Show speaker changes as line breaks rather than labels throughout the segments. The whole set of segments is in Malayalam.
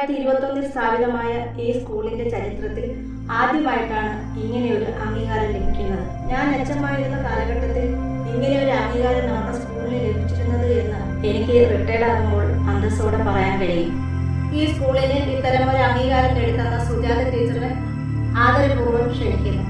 1921 സ്ഥാപിതമായ ഈ സ്കൂളിന്റെ ചരിത്രത്തിൽ ആദ്യമായിട്ടാണ് ഇങ്ങനെയൊരു അംഗീകാരം ലഭിക്കുന്നത്. ഞാൻ അച്ഛമായിരുന്ന കാലഘട്ടത്തിൽ ഇങ്ങനെയൊരു അംഗീകാരം നമ്മുടെ സ്കൂളിന് ലഭിച്ചിരുന്നത് എന്ന് എനിക്ക് റിട്ടയർഡ് ആകുമ്പോൾ അന്തസ്സോടെ പറയാൻ കഴിയും. ഈ സ്കൂളിന് ഇത്തരം ഒരു അംഗീകാരം നേടിത്തന്ന സുജാത ടീച്ചറെ ആദരപൂർവ്വം ക്ഷണിക്കുന്നു.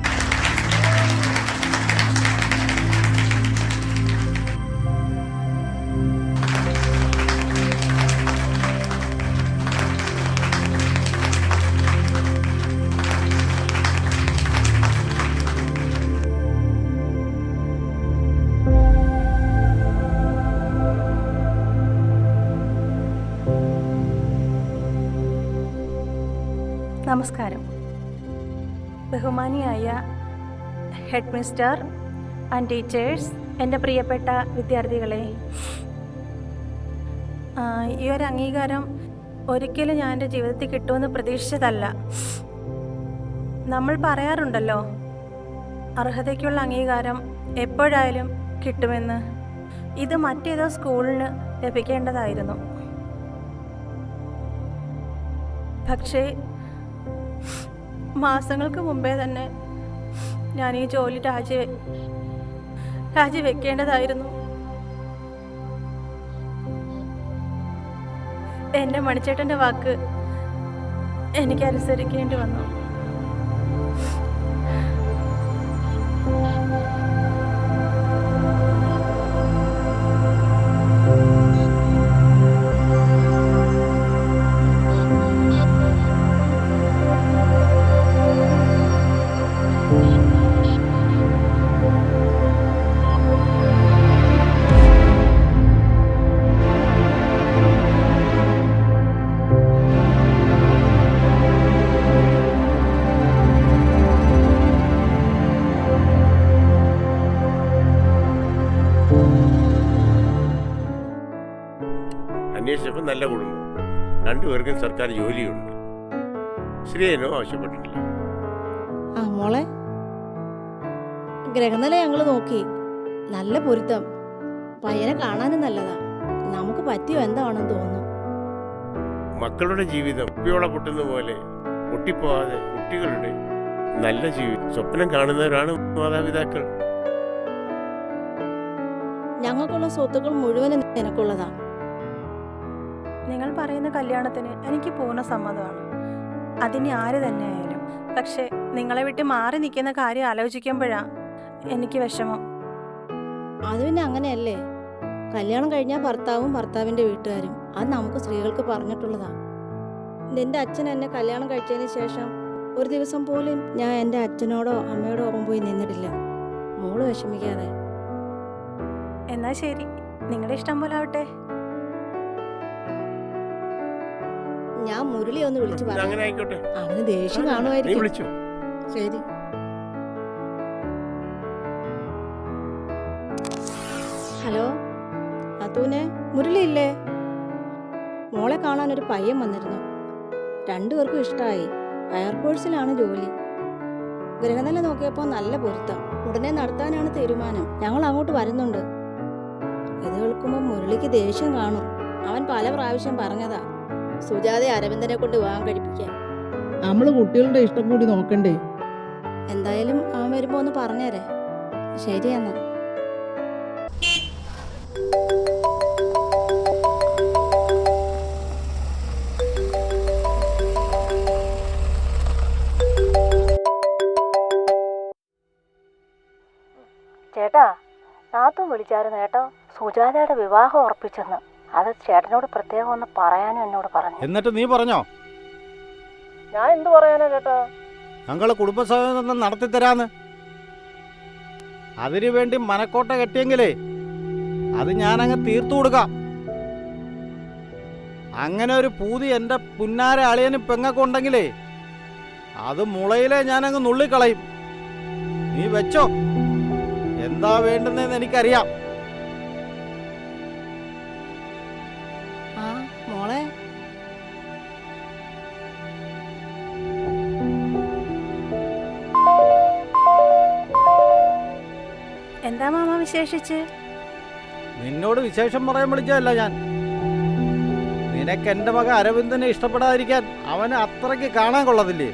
നമസ്കാരം. ബഹുമാനിയായ ഹെഡ് മിസ്റ്റർ ആൻഡ് ടീച്ചേഴ്സ്, എൻ്റെ പ്രിയപ്പെട്ട വിദ്യാർത്ഥികളെ, ഈ ഒരു അംഗീകാരം ഒരിക്കലും ഞാൻ എൻ്റെ ജീവിതത്തിൽ കിട്ടുമെന്ന് പ്രതീക്ഷിച്ചതല്ല. നമ്മൾ പറയാറുണ്ടല്ലോ, അർഹതയ്ക്കുള്ള അംഗീകാരം എപ്പോഴായാലും കിട്ടുമെന്ന്. ഇത് മറ്റേതോ സ്കൂളിന് ലഭിക്കേണ്ടതായിരുന്നു. പക്ഷേ മാസങ്ങൾക്ക് മുമ്പേ തന്നെ ഞാൻ ഈ ജോലി രാജിവെക്കേണ്ടതായിരുന്നു. എൻ്റെ മണിച്ചേട്ടൻ്റെ വാക്ക് എനിക്ക് അനുസരിക്കേണ്ടി വന്നു.
അന്വേഷിച്ചപ്പോൾ നല്ല കുടുംബം, രണ്ടുപേർക്കും സർക്കാർ ജോലിയുണ്ട്. ശ്രീയനോ ആവശ്യപ്പെട്ടിട്ടില്ല.
മോളെ, ഗ്രഹനില ഞങ്ങൾ നോക്കി, നല്ല പൊരുത്തം, പയ്യനെ കാണാനും നല്ലതാ. നമുക്ക് പറ്റിയോ എന്താണെന്ന് തോന്നുന്നു.
മക്കളുടെ ജീവിതം കുപ്പിയോള പൊട്ടുന്ന പോലെ പൊട്ടിപ്പോവാതെ കുട്ടികളുടെ നല്ല ജീവിതം സ്വപ്നം കാണുന്നവരാണ് മാതാപിതാക്കൾ.
ഞങ്ങൾക്കുള്ള സ്വത്തുക്കൾ മുഴുവനും നിനക്കുള്ളതാ.
നിങ്ങൾ പറയുന്ന കല്യാണത്തിന് എനിക്ക് പൂർണ്ണ സമ്മതമാണ്. അതിന് ആര് തന്നെയായാലും. പക്ഷേ നിങ്ങളെ വിട്ട് മാറി നിൽക്കുന്ന കാര്യം ആലോചിക്കുമ്പോഴാണ് എനിക്ക് വിഷമം.
അത് പിന്നെ അങ്ങനെയല്ലേ, കല്യാണം കഴിഞ്ഞാൽ ഭർത്താവും ഭർത്താവിൻ്റെ വീട്ടുകാരും. അത് നമുക്ക് സ്ത്രീകൾക്ക് പറഞ്ഞിട്ടുള്ളതാ. നിന്റെ അച്ഛൻ എന്നെ കല്യാണം കഴിച്ചതിന് ശേഷം ഒരു ദിവസം പോലും ഞാൻ എൻ്റെ അച്ഛനോടോ അമ്മയോടോ ഒപ്പം പോയി നിന്നിട്ടില്ല. മോള് വിഷമിക്കാതെ.
എന്നാ ശരി, നിങ്ങളുടെ ഇഷ്ടം പോലെ ആവട്ടെ.
ഞാൻ മുരളി ഒന്ന് വിളിച്ചു പറയാം. അവന് ദേഷ്യം
നീ
കാണുമായിരിക്കും.
വിളിച്ചു.
ശരി. ഹലോ അതൂനെ, മുരളി ഇല്ലേ? മോളെ കാണാൻ ഒരു പയ്യൻ വന്നിരുന്നു. രണ്ടുപേർക്കും ഇഷ്ടമായി. ഫയർഫോഴ്സിലാണ് ജോലി. ഗ്രഹനില നോക്കിയപ്പോൾ നല്ല പൊരുത്തം. ഉടനെ നടത്താനാണ് തീരുമാനം. ഞങ്ങൾ അങ്ങോട്ട് വരുന്നുണ്ട്. ഇത് കേൾക്കുമ്പോൾ മുരളിക്ക് ദേഷ്യം കാണും. അവൻ പല പ്രാവശ്യം പറഞ്ഞതാ സുജാതയെ അരവിന്ദനെ കൊണ്ട് വിവാഹം കഴിപ്പിക്കാൻ.
നമ്മള് കുട്ടികളുടെ ഇഷ്ടം കൂടി നോക്കണ്ടേ?
എന്തായാലും അവൻ വരുമ്പോ ഒന്ന് പറഞ്ഞേരെ. ശരി എന്നാ.
ചേട്ടാ, നാത്തും വിളിച്ചായിരുന്നു കേട്ടോ, സുജാതയുടെ വിവാഹം ഉറപ്പിച്ചെന്ന്. അത് ചേട്ടനോട് പ്രത്യേകം ഒന്ന് പറയാനും എന്നോട് പറഞ്ഞു.
എന്നിട്ട് നീ പറഞ്ഞോ?
ഞാൻ എന്ത് പറയാനാ ചേട്ടാ?
ഞങ്ങള് കുടുംബസമേതം നടത്തിത്തരാന്ന്. അതിനു വേണ്ടി മനക്കോട്ട കെട്ടിയെങ്കിലേ അത് ഞാനങ്ങ് തീർത്തു കൊടുക്കാം. അങ്ങനെ ഒരു പൂതി എൻ്റെ പുന്നാര അളിയനും പെങ്ങക്കുണ്ടെങ്കിലേ അത് മുളയിലെ ഞാനങ്ങ് നുള്ളിക്കളയും. നീ വെച്ചോ, എന്താ വേണ്ടുന്നതെന്ന് എനിക്കറിയാം.
മോളെ,
എന്താ മാമ വിശേഷിച്ച്?
നിന്നോട് വിശേഷം പറയാൻ വിളിച്ചതല്ല ഞാൻ. നിനക്ക് എൻ്റെ മക അരവിന്ദനെ ഇഷ്ടപ്പെടാതിരിക്കാൻ അവന് അത്രയ്ക്ക് കാണാൻ കൊള്ളത്തില്ലേ?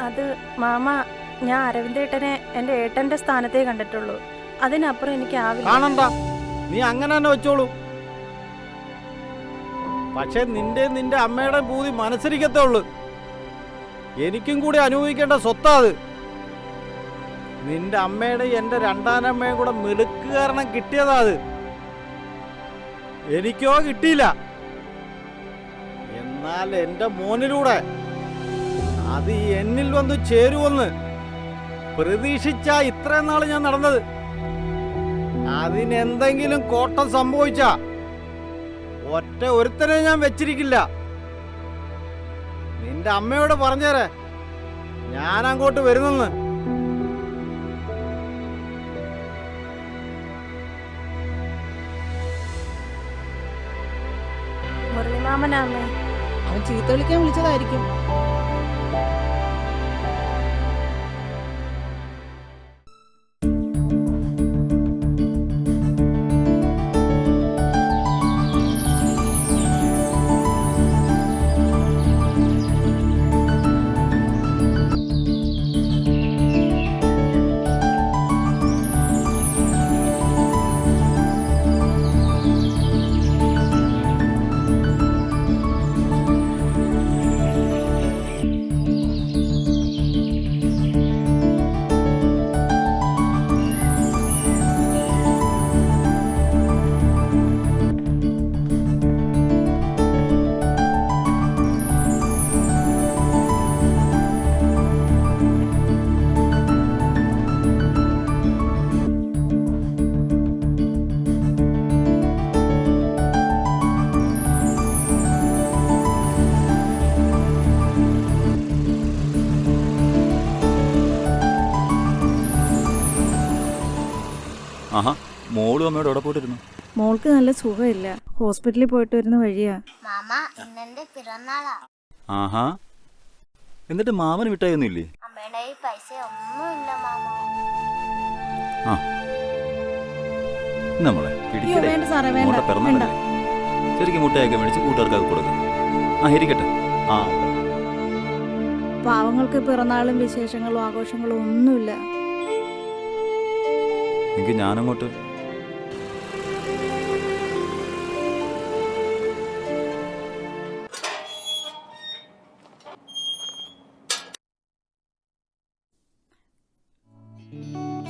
അത് മാമ, ഞാൻ അരവിന്ദേട്ടനെ എൻ്റെ ഏട്ടൻ്റെ സ്ഥാനത്തേ കണ്ടിട്ടുള്ളൂ. അതിനപ്പുറം എനിക്ക് ആവില്ല.
കാണണ്ട, നീ അങ്ങനെ തന്നെ വെച്ചോളൂ. പക്ഷെ നിന്റെ അമ്മയുടെ പൂതി മനസ്സിരിക്കത്തേ ഉള്ളു. എനിക്കും കൂടി അനുഭവിക്കേണ്ട സ്വത്താ അത്. നിന്റെ അമ്മയുടെ എൻ്റെ രണ്ടാനമ്മയും കൂടെ മിടുക്ക് കാരണം കിട്ടിയതാ അത്. എനിക്കോ കിട്ടിയില്ല. എന്നാൽ എൻ്റെ മോനിലൂടെ അത് എന്നിൽ വന്ന് ചേരുവെന്ന് പ്രതീക്ഷിച്ചാ ഇത്രയും നാൾ ഞാൻ നടന്നത്. അതിനെന്തെങ്കിലും കോട്ടം സംഭവിച്ച ഒറ്റ ഒരുത്തനെ ഞാൻ വെച്ചിരിക്കില്ല. നിന്റെ അമ്മയോട് പറഞ്ഞേരെ ഞാൻ അങ്ങോട്ട് വരുന്നെന്ന്.
മുരളിമാമനാമേ,
അവൻ ചീത്ത വിളിക്കാൻ വിളിച്ചതായിരിക്കും.
ആഹാ, മോളും അമ്മയോട് എവിടെ പോയിട്ടിരുന്നു?
മോൾക്ക് നല്ല സുഖമില്ല, ഹോസ്പിറ്റലിൽ പോയിട്ട് വരുന്ന വഴിയാ.
മാമ, ഇന്നെന്റെ പിറന്നാളാ.
ആഹാ, എന്നിട്ട് മാമന് മിഠായിയൊന്നും ഇല്ലേ?
അമ്മയുടെ ഈ പൈസ ഒന്നുമില്ല മാമ.
ആ, നമ്മളെ
അയ്യോ വേണ്ട സാറേ, വേണ്ട വേണ്ട.
പിറന്നാളല്ലേ, ശരിക്കും മുട്ടയൊക്കെ മേടിച്ച് കൂട്ടുകാർക്കൊക്കെ കൊടുക്കും. ആ, ഇരിക്കട്ടെ. ആ,
പാവങ്ങൾക്ക് പിറന്നാളും വിശേഷങ്ങളും ആഘോഷങ്ങളും ഒന്നുമില്ല.
എങ്കിൽ ഞാനങ്ങോട്ട്.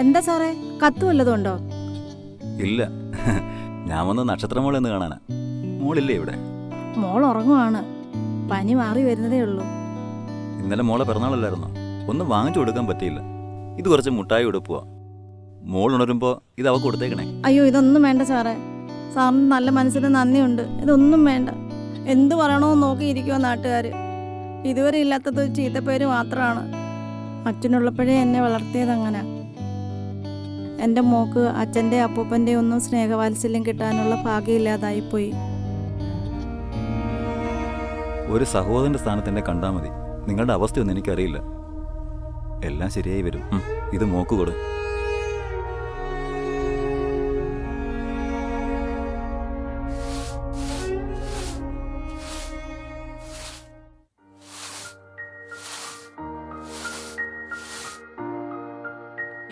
എന്താ സാറേ, കത്ത് വല്ലതും ഉണ്ടോ?
ഇല്ല, ഞാൻ വന്ന് നക്ഷത്രമോളെ ഒന്ന് കാണാനാ. മോളില്ലേ ഇവിടെ?
മോൾ ഉറങ്ങുവാണ്, പനി മാറി വരുന്നതേ ഉള്ളൂ.
ഇന്നലെ മോളെ പിറന്നാളല്ലായിരുന്നോ? ഒന്നും വാങ്ങിച്ചു കൊടുക്കാൻ പറ്റിയില്ല. ഇത് കുറച്ച് മുട്ടായി ഉടുപ്പുവാ. മോൾ ഉണരുമ്പോ ഇത് അവ കൊടുത്തേക്കണേ.
അയ്യോ ഇതൊന്നും വേണ്ട സാറേ, സാറിന് നല്ല മനസ്സിന് നന്ദിയുണ്ട്. ഇതൊന്നും വേണ്ട. എന്ത് പറയണമെന്ന് നോക്കിയിരിക്കുവോ നാട്ടുകാർ. ഇതുവരെ ഇല്ലാത്തത് ചീത്തപ്പേര് മാത്രമാണ്. അച്ഛനുള്ളപ്പോഴേ എന്നെ വളർത്തിയത് അങ്ങനെ. എൻ്റെ മോക്ക് അച്ഛൻ്റെ അപ്പൂപ്പൻ്റെ ഒന്നും സ്നേഹവാത്സല്യം കിട്ടാനുള്ള ഭാഗ്യമില്ലാതായിപ്പോയി.
ഒരു സഹോദരന്റെ സ്ഥാനത്ത് എന്നെ കണ്ടാൽ മതി. നിങ്ങളുടെ അവസ്ഥയൊന്നും എനിക്കറിയില്ല. എല്ലാം ശരിയായി വരും. ഇത് മോക്ക് കൊടു.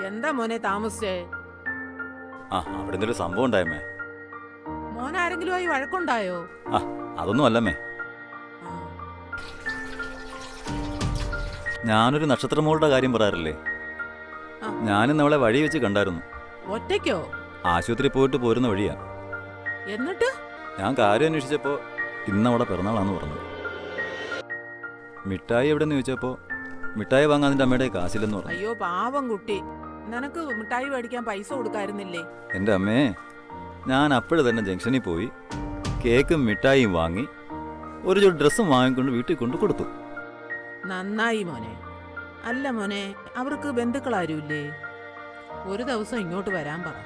എന്താ മോനെ താമസിച്ചേ?
ആ, അവിടെ എന്തൊരു സംഭവം ഉണ്ടായമ്മേ.
മോൻ ആരെങ്കിലും ആയി വഴക്കുണ്ടായോ?
ആ, അതൊന്നും അല്ലമ്മേ. ഞാനൊരു നക്ഷത്രമോളുടെ കാര്യം പറയാറില്ലേ? ഞാനിന്ന് അവളെ വഴി വെച്ച് കണ്ടായിരുന്നു.
ഒറ്റയ്ക്കോ?
ആശുപത്രി പോയിട്ട് പോരുന്ന വഴിയാ.
എന്നിട്ട്
ഞാൻ കാര്യം അന്വേഷിച്ചപ്പോ ഇന്ന് അവിടെ പിറന്നാളാന്ന് പറഞ്ഞു. മിഠായി എവിടെന്ന് ചോദിച്ചപ്പോ മിഠായി വാങ്ങാൻ അതിന്റെ അമ്മയുടെ കാശില്ലെന്ന് പറഞ്ഞു.
അയ്യോ പാവം കുട്ടി, നിനക്ക് മിഠായി മേടിക്കാൻ പൈസ കൊടുക്കായിരുന്നില്ലേ?
എൻ്റെ അമ്മേ, ഞാൻ അപ്പോഴും തന്നെ ജംഗ്ഷനിൽ പോയി കേക്കും മിഠായിയും വാങ്ങി ഒരു ജോഡി ഡ്രസ്സും വാങ്ങിക്കൊണ്ട് വീട്ടിൽ കൊണ്ട് കൊടുത്തു.
നന്നായി മോനെ. അല്ല മോനെ, അവർക്ക് ബന്ധുക്കളാരുമില്ലേ? ഒരു ദിവസം ഇങ്ങോട്ട് വരാൻ പറ.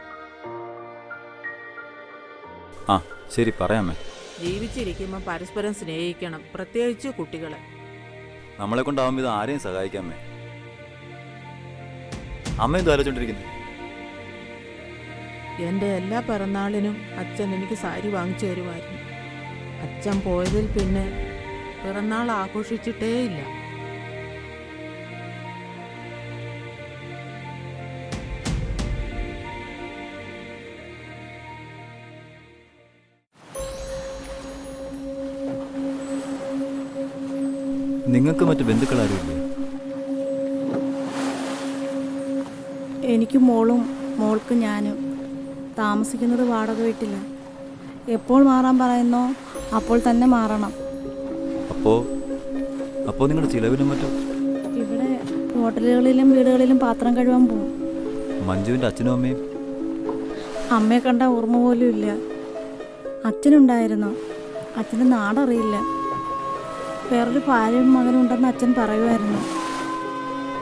ആ ശരി, പറയാമേ.
ജീവിച്ചിരിക്കുമ്പോൾ പരസ്പരം സ്നേഹിക്കണം, പ്രത്യേകിച്ച് കുട്ടികളെ.
നമ്മളെ കൊണ്ടാവുമ്പോൾ ഇത് ആരെയും സഹായിക്കാമേ. അമ്മ എന്ത് ആലോചിച്ചോണ്ടിരിക്കുന്നു?
എൻ്റെ എല്ലാ പിറന്നാളിനും അച്ഛൻ എനിക്ക് സാരി വാങ്ങിച്ചു തരുമായിരുന്നു. അച്ഛൻ പോയതിൽ പിന്നെ പിറന്നാൾ ആഘോഷിച്ചിട്ടേയില്ല.
നിങ്ങൾക്ക് മറ്റു ബന്ധുക്കളാരുമില്ലേ?
എനിക്ക് മോളും മോൾക്ക് ഞാനും. താമസിക്കുന്നത് വാടക വീട്ടില്ല. എപ്പോൾ മാറാൻ പറയുന്നോ അപ്പോൾ തന്നെ മാറണം.
അപ്പോ നിങ്ങളുടെ ചിലവിനും മറ്റും?
ഇവിടെ ഹോട്ടലുകളിലും വീടുകളിലും പാത്രം കഴുകാൻ പോകും.
മഞ്ജുവിൻ്റെ അച്ഛനും അമ്മയും?
അമ്മയെ കണ്ട ഓർമ്മ പോലും ഇല്ല. അച്ഛനുണ്ടായിരുന്നു. അച്ഛൻ്റെ നാടറിയില്ല. വേറൊരു ഭാര്യയും മകനും ഉണ്ടെന്ന് അച്ഛൻ പറയുമായിരുന്നു.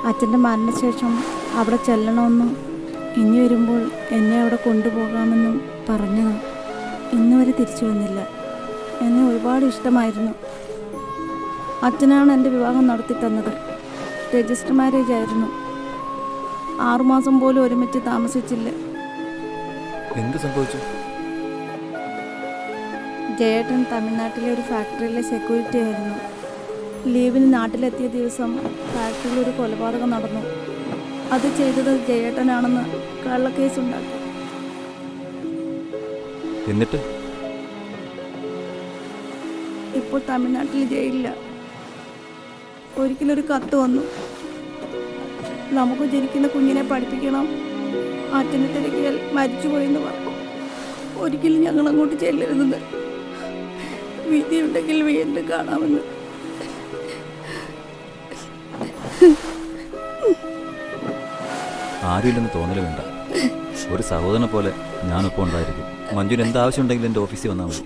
അച്ഛൻ്റെ മരണശേഷം അവിടെ ചെല്ലണമെന്നും ഇനി വരുമ്പോൾ എന്നെ അവിടെ കൊണ്ടുപോകാമെന്നും പറഞ്ഞതാണ്. ഇന്ന് വരെ തിരിച്ചു വന്നില്ല. എന്നെ ഒരുപാട് ഇഷ്ടമായിരുന്നു. അച്ഛനാണ് എൻ്റെ വിവാഹം നടത്തി തന്നത്. രജിസ്റ്റർ മാരേജ് ആയിരുന്നു. 6 മാസം പോലും ഒരുമിച്ച് താമസിച്ചില്ല.
എന്ത് സംഭവിച്ചു?
ജയേട്ടൻ തമിഴ്നാട്ടിലെ ഒരു ഫാക്ടറിയിലെ സെക്യൂരിറ്റി ആയിരുന്നു. ലീവിന് നാട്ടിലെത്തിയ ദിവസം ഫാക്ടറിയിൽ ഒരു കൊലപാതകം നടന്നു. അത് ചെയ്തത് ജയേട്ടനാണെന്ന് കള്ളക്കേസുണ്ടാക്കി.
എന്നിട്ട്
ഇപ്പോൾ തമിഴ്നാട്ടിൽ ജയിലില്ല. ഒരിക്കലൊരു കത്ത് വന്നു. നമുക്ക് ജനിക്കുന്ന കുഞ്ഞിനെ പഠിപ്പിക്കണം, അച്ഛനെ തിരക്കിയാൽ മരിച്ചുപോയെന്ന് പറഞ്ഞു. ഒരിക്കലും ഞങ്ങൾ അങ്ങോട്ട് ചെല്ലരുതെന്ന്, വിധിയുണ്ടെങ്കിൽ വീണ്ടും കാണാമെന്ന്.
ആരുമില്ലെന്ന് തോന്നല് വേണ്ട. ഒരു സഹോദരനെ പോലെ ഞാനൊപ്പം ഉണ്ടായിരിക്കും. മഞ്ജുവിന് എന്താവശ്യം ഉണ്ടെങ്കിലും എൻ്റെ ഓഫീസിൽ വന്നാൽ മതി.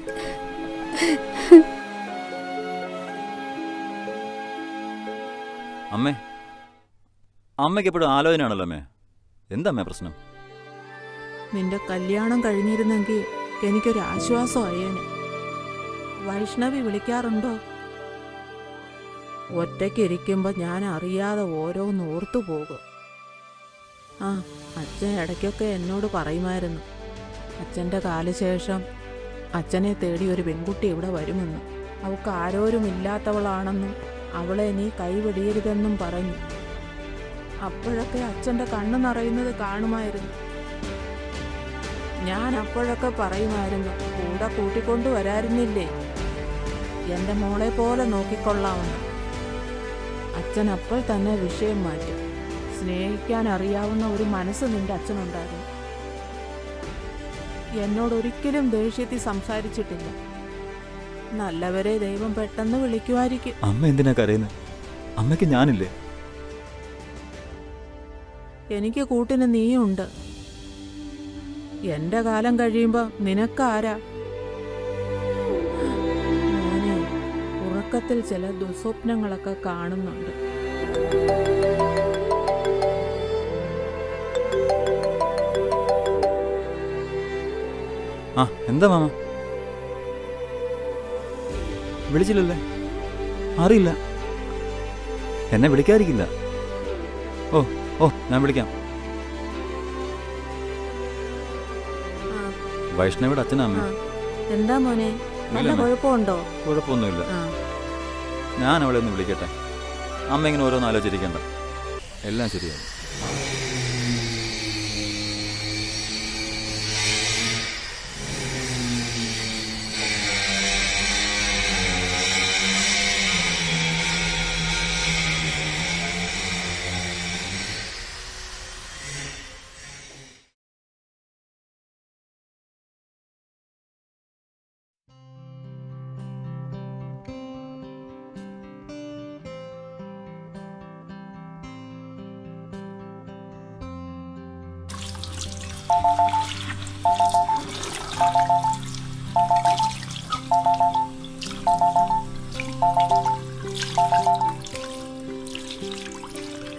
അമ്മയ്ക്ക് എപ്പോഴും ആലോചനയാണല്ലോ അമ്മേ. എന്താ അമ്മേ പ്രശ്നം?
നിന്റെ കല്യാണം കഴിഞ്ഞിരുന്നെങ്കിൽ എനിക്കൊരു ആശ്വാസമായേനെ. വൈഷ്ണവി വിളിക്കാറുണ്ടോ? ഒറ്റയ്ക്കിരിക്കുമ്പോൾ ഞാൻ അറിയാതെ ഓരോന്ന് ഓർത്തു പോകും. അച്ഛൻ ഇടയ്ക്കൊക്കെ എന്നോട് പറയുമായിരുന്നു, അച്ഛൻ്റെ കാലശേഷം അച്ഛനെ തേടി ഒരു പെൺകുട്ടി ഇവിടെ വരുമെന്ന്. അവൾക്ക് ആരോരുമില്ലാത്തവളാണെന്നും അവളെ നീ കൈവിടിയരുതെന്നും പറഞ്ഞു. അപ്പോഴൊക്കെ അച്ഛൻ്റെ കണ്ണ് നിറയുന്നത് കാണുമായിരുന്നു. ഞാൻ അപ്പോഴൊക്കെ പറയുമായിരുന്നു, കൂടെ കൂട്ടിക്കൊണ്ടു വരാറുന്നില്ലേ, എൻ്റെ മോളെ പോലെ നോക്കിക്കൊള്ളാമെന്ന്. അച്ഛൻ അപ്പോൾ തന്നെ വിഷയം മാറ്റി. സ്നേഹിക്കാൻ അറിയാവുന്ന ഒരു മനസ്സ് നിന്റെ അച്ഛനുണ്ടായിരുന്നു. എന്നോടൊരിക്കലും ദേഷ്യത്തിൽ സംസാരിച്ചിട്ടില്ല. നല്ലവരെ ദൈവം പെട്ടെന്ന് വിളിക്കുമായിരിക്കും.
അമ്മ എന്തിനാ കരയുന്നത്? അമ്മയ്ക്ക് ഞാനില്ലേ?
എനിക്ക് കൂട്ടിന് നീയുണ്ട്. എൻ്റെ കാലം കഴിയുമ്പോൾ നിനക്കാരാ? മോനെ, ഉറക്കത്തിൽ ചില ദുസ്വപ്നങ്ങളൊക്കെ കാണുന്നുണ്ട്.
എന്താ മാമ? വിളിച്ചില്ലല്ലേ? അറിയില്ല. എന്നെ വിളിക്കാതിരിക്കില്ല. ഞാൻ വിളിക്കാം. വൈഷ്ണവിയുടെ അച്ഛനമ്മ.
എന്താ മോനെ, നല്ല കുഴപ്പമുണ്ടോ?
കുഴപ്പമൊന്നുമില്ല. ഞാൻ അവളെ ഒന്ന് വിളിക്കട്ടെ. അമ്മ ഇങ്ങനെ ഓരോന്ന് ആലോചിച്ചിരിക്കണ്ട, എല്ലാം ശരിയാവും.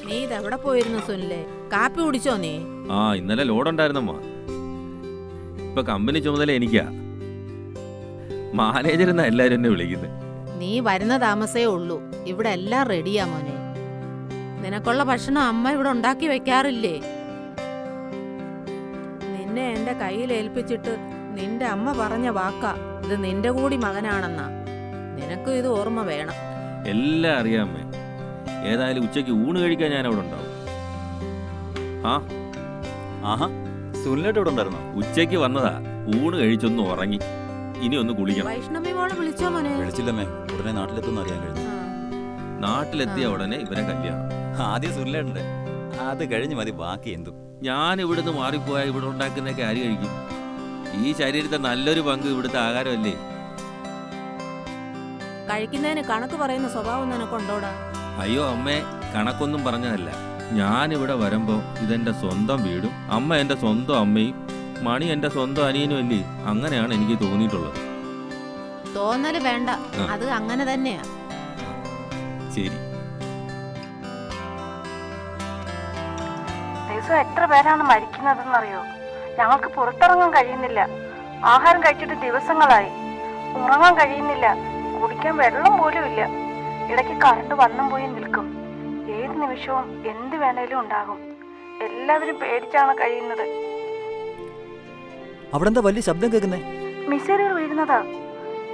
നീ ഇതെവിടെ പോയിരുന്നു സുനിലെ? കാപ്പി കുടിച്ചോ നീ?
ഇന്നലെ ലോഡുണ്ടായിരുന്നമ്മ. ഇപ്പൊ കമ്പനി ചുമതല എനിക്കാ. മാനേജർ എന്നാ എല്ലാരും എന്നെ വിളിക്കുന്നത്.
നീ വരുന്ന താമസേ ഉള്ളൂ. ഇവിടെ എല്ലാം റെഡിയാ മോനെ. നിനക്കുള്ള ഭക്ഷണം അമ്മ ഇവിടെ ഉണ്ടാക്കി വെക്കാറില്ലേ? നിന്നെ എന്റെ കയ്യിൽ ഏൽപ്പിച്ചിട്ട് നിന്റെ അമ്മ പറഞ്ഞ വാക്കാ ഇത് നിന്റെ കൂടി മകനാണെന്നാ. നിനക്കും ഇത് ഓർമ്മ വേണം.
എല്ലാം അറിയാമേ. ഏതായാലും ഉച്ചയ്ക്ക് ഊണ് കഴിക്കാൻ ഞാൻ അവിടെ ഉണ്ടാവും. ആ
ആഹാ, സുനിലേട്ട് ഇവിടെ ഉണ്ടായിരുന്നോ?
ഉച്ചയ്ക്ക് വന്നതാ, ഊണ് കഴിച്ചൊന്ന് ഉറങ്ങി. ഇനി ഒന്ന് കുളിക്കണം.
വൈഷ്ണവി മോളെ വിളിച്ചോ മോനെ?
വിളിച്ചില്ലമ്മേ, ഉടനെ നാട്ടിലെത്തുമെന്ന് അറിയാൻ കഴിഞ്ഞു.
നാട്ടിലെത്തിയ ഉടനെ ഇവരെ കല്യാണം.
ആദ്യം സുനിലേട്ടുണ്ട്, അത് കഴിഞ്ഞ് മതി ബാക്കി എന്തും.
ഞാൻ ഇവിടുന്ന് മാറിപ്പോയാൽ ഇവിടെ ഉണ്ടാക്കുന്നതൊക്കെ ആര് കഴിക്കും? ഈ ശരീരത്തെ നല്ലൊരു പങ്ക് ഇവിടുത്തെ ആഹാരമല്ലേ.
കഴിക്കുന്നതിന് കണക്ക് പറയുന്ന സ്വഭാവം നിനക്കുണ്ടോടാ?
അയ്യോ അമ്മേ, കണക്കൊന്നും പറഞ്ഞതല്ല. ഞാനിവിടെ വരുമ്പോ ഇതെന്റെ സ്വന്തം വീടും അമ്മ എന്റെ സ്വന്തം അമ്മയും മണി എന്റെ സ്വന്തം അനിയനും അല്ലേ. അങ്ങനെയാണ് എനിക്ക് തോന്നിയിട്ടുള്ളത്.
തോന്നല് വേണ്ട,
ആ.
അത് അങ്ങനെ തന്നെയാ.
ശരി.
ദിവസം എത്ര പേരാണ് മരിക്കുന്നതെന്നറിയോ? ഞങ്ങൾക്ക് പുറത്തിറങ്ങാൻ കഴിയുന്നില്ല. ആഹാരം കഴിച്ചിട്ട് ദിവസങ്ങളായി. ഉറങ്ങാൻ കഴിയുന്നില്ല. കുടിക്കാൻ വെള്ളം പോലും ഇല്ല. ഇടയ്ക്ക് കറണ്ട് വന്നും പോയി നിൽക്കും. ഏത് നിമിഷവും എന്ത് വേണേലും ഉണ്ടാകും. എല്ലാവരും പേടിച്ചാണ് കഴിയുന്നത്.
അവിടെ എന്താ വലിയ ശബ്ദം കേൾക്കുന്നേ?
മിസൈലുകൾ വീഴുന്നതാ.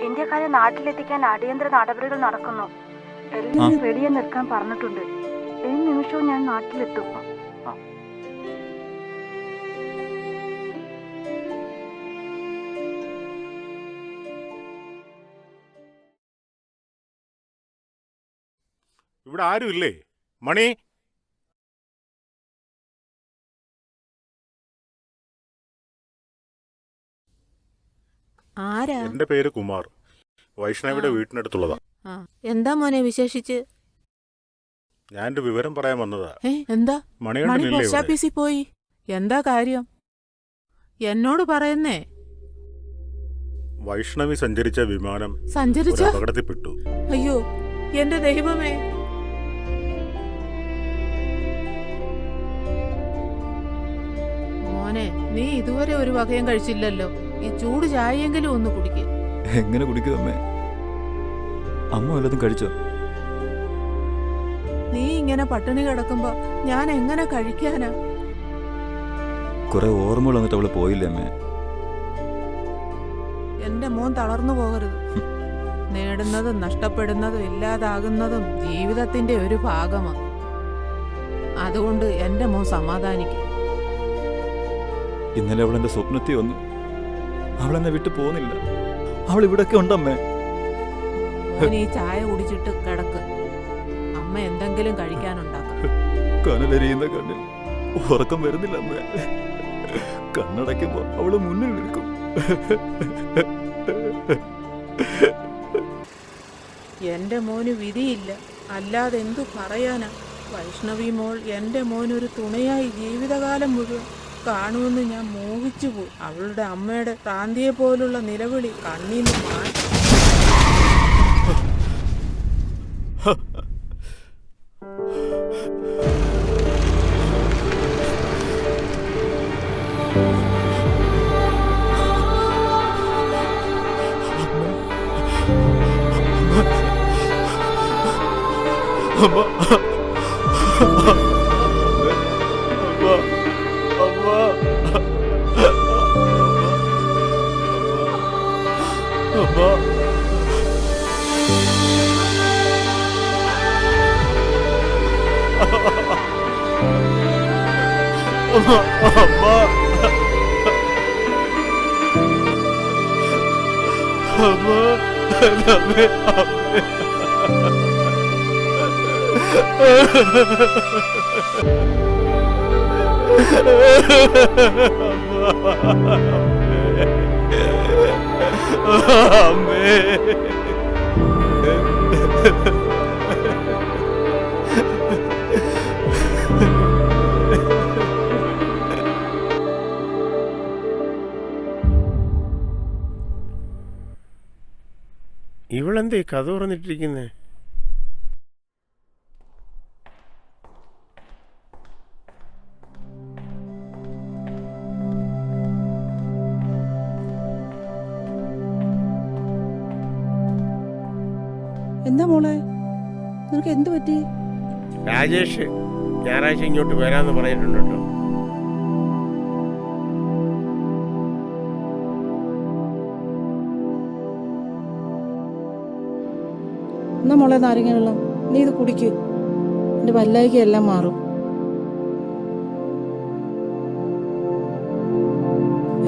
ഇന്ത്യക്കാരെ നാട്ടിലെത്തിക്കാൻ അടിയന്തര നടപടികൾ നടക്കുന്നു. എല്ലാവരും വെടിയെ നിൽക്കാൻ പറഞ്ഞിട്ടുണ്ട്. ഏത് നിമിഷവും ഞാൻ നാട്ടിലെത്തും.
ഇവിടെ ആരുമില്ലേ? മണി,
ആരാ?
എന്റെ പേര് കുമാർ. വൈഷ്ണവിയുടെ വീട്ടിനടുത്തുള്ളതാ.
എന്താ മോനെ വിശേഷിച്ച്?
ഞാൻ ഒരു വിവരം പറയാൻ വന്നതാ.
എന്താ? മണി
മണികണ്ഠനില്ലേ
പോസ്റ്റ്
ഇവിടെ?
ഓഫീസിൽ പോയി. എന്താ കാര്യം? എന്നോട് പറയുന്നേ.
വൈഷ്ണവി സഞ്ചരിച്ച വിമാനം
സഞ്ചരിച്ച?
ഒരു അപകടത്തിൽപ്പെട്ടു.
അയ്യോ എന്റെ ദൈവമേ. മോനെ, നീ ഇതുവരെ ഒരു വകയും കഴിച്ചില്ലല്ലോ. ഈ ചൂട് ചായയെങ്കിലും ഒന്ന് കുടിക്ക്.
എങ്ങനെ കുടിക്കും അമ്മേ? അമ്മ വല്ലതും കഴിച്ചോ?
നീ ഇങ്ങനെ പട്ടിണി കിടക്കുമ്പോ ഞാൻ എങ്ങനെ കഴിക്കാനാ?
കുറെ ഓർമ്മകൾ വന്നിട്ട് അവള് പോയില്ലേ അമ്മേ?
എന്റെ മോൻ തളർന്നു പോകരുത്. നേടുന്നതും നഷ്ടപ്പെടുന്നതും ഇല്ലാതാകുന്നതും ജീവിതത്തിന്റെ ഒരു ഭാഗമാണ്. അതുകൊണ്ട് എന്റെ മോൻ സമാധാനിക്കും.
ഇന്നലെ അവൾ എന്റെ സ്വപ്നത്തിൽ വന്നു. അവൾ എന്നെ വിട്ടു പോകുന്നില്ല. അവൾ ഇവിടൊക്കെ ഉണ്ടമ്മേ.
മോൻ ഈ ചായ കുടിച്ചിട്ട് കിടക്ക്. അമ്മ എന്തെങ്കിലും കഴിക്കാനുണ്ടാക്കാം.
കനലരിയുന്ന കണ്ണിൽ ഉറക്കം വരുന്നില്ല അമ്മേ. കണ്ണടയ്ക്കുമ്പോ അവള് മുന്നിൽ നിൽക്കും.
എന്റെ മോന് വിധിയില്ല, അല്ലാതെ എന്തു പറയാനാ? വൈഷ്ണവി മോൾ എന്റെ മോനൊരു തുണയായി ജീവിതകാലം മുഴുവൻ കാണുമെന്ന് ഞാൻ മോഹിച്ചു പോയി. അവളുടെ അമ്മയുടെ പ്രാന്തിയെ പോലുള്ള നിലവിളി കണ്ണീന്ന് മാറ്റി.
ഇവളെന്തേ കഥ തുറന്നിട്ടിരിക്കുന്നേ?
എന്താ മോളെ, നിനക്ക് എന്ത് പറ്റി?
രാജേഷ് ഞായറാഴ്ച ഇങ്ങോട്ട് വരാമെന്ന് പറഞ്ഞിട്ടുണ്ട് കേട്ടോ.
എന്നാ മോളെ നാരങ്ങ വെള്ളം, നീ ഇത് കുടിക്ക്. എൻ്റെ വല്ലായിക എല്ലാം മാറും.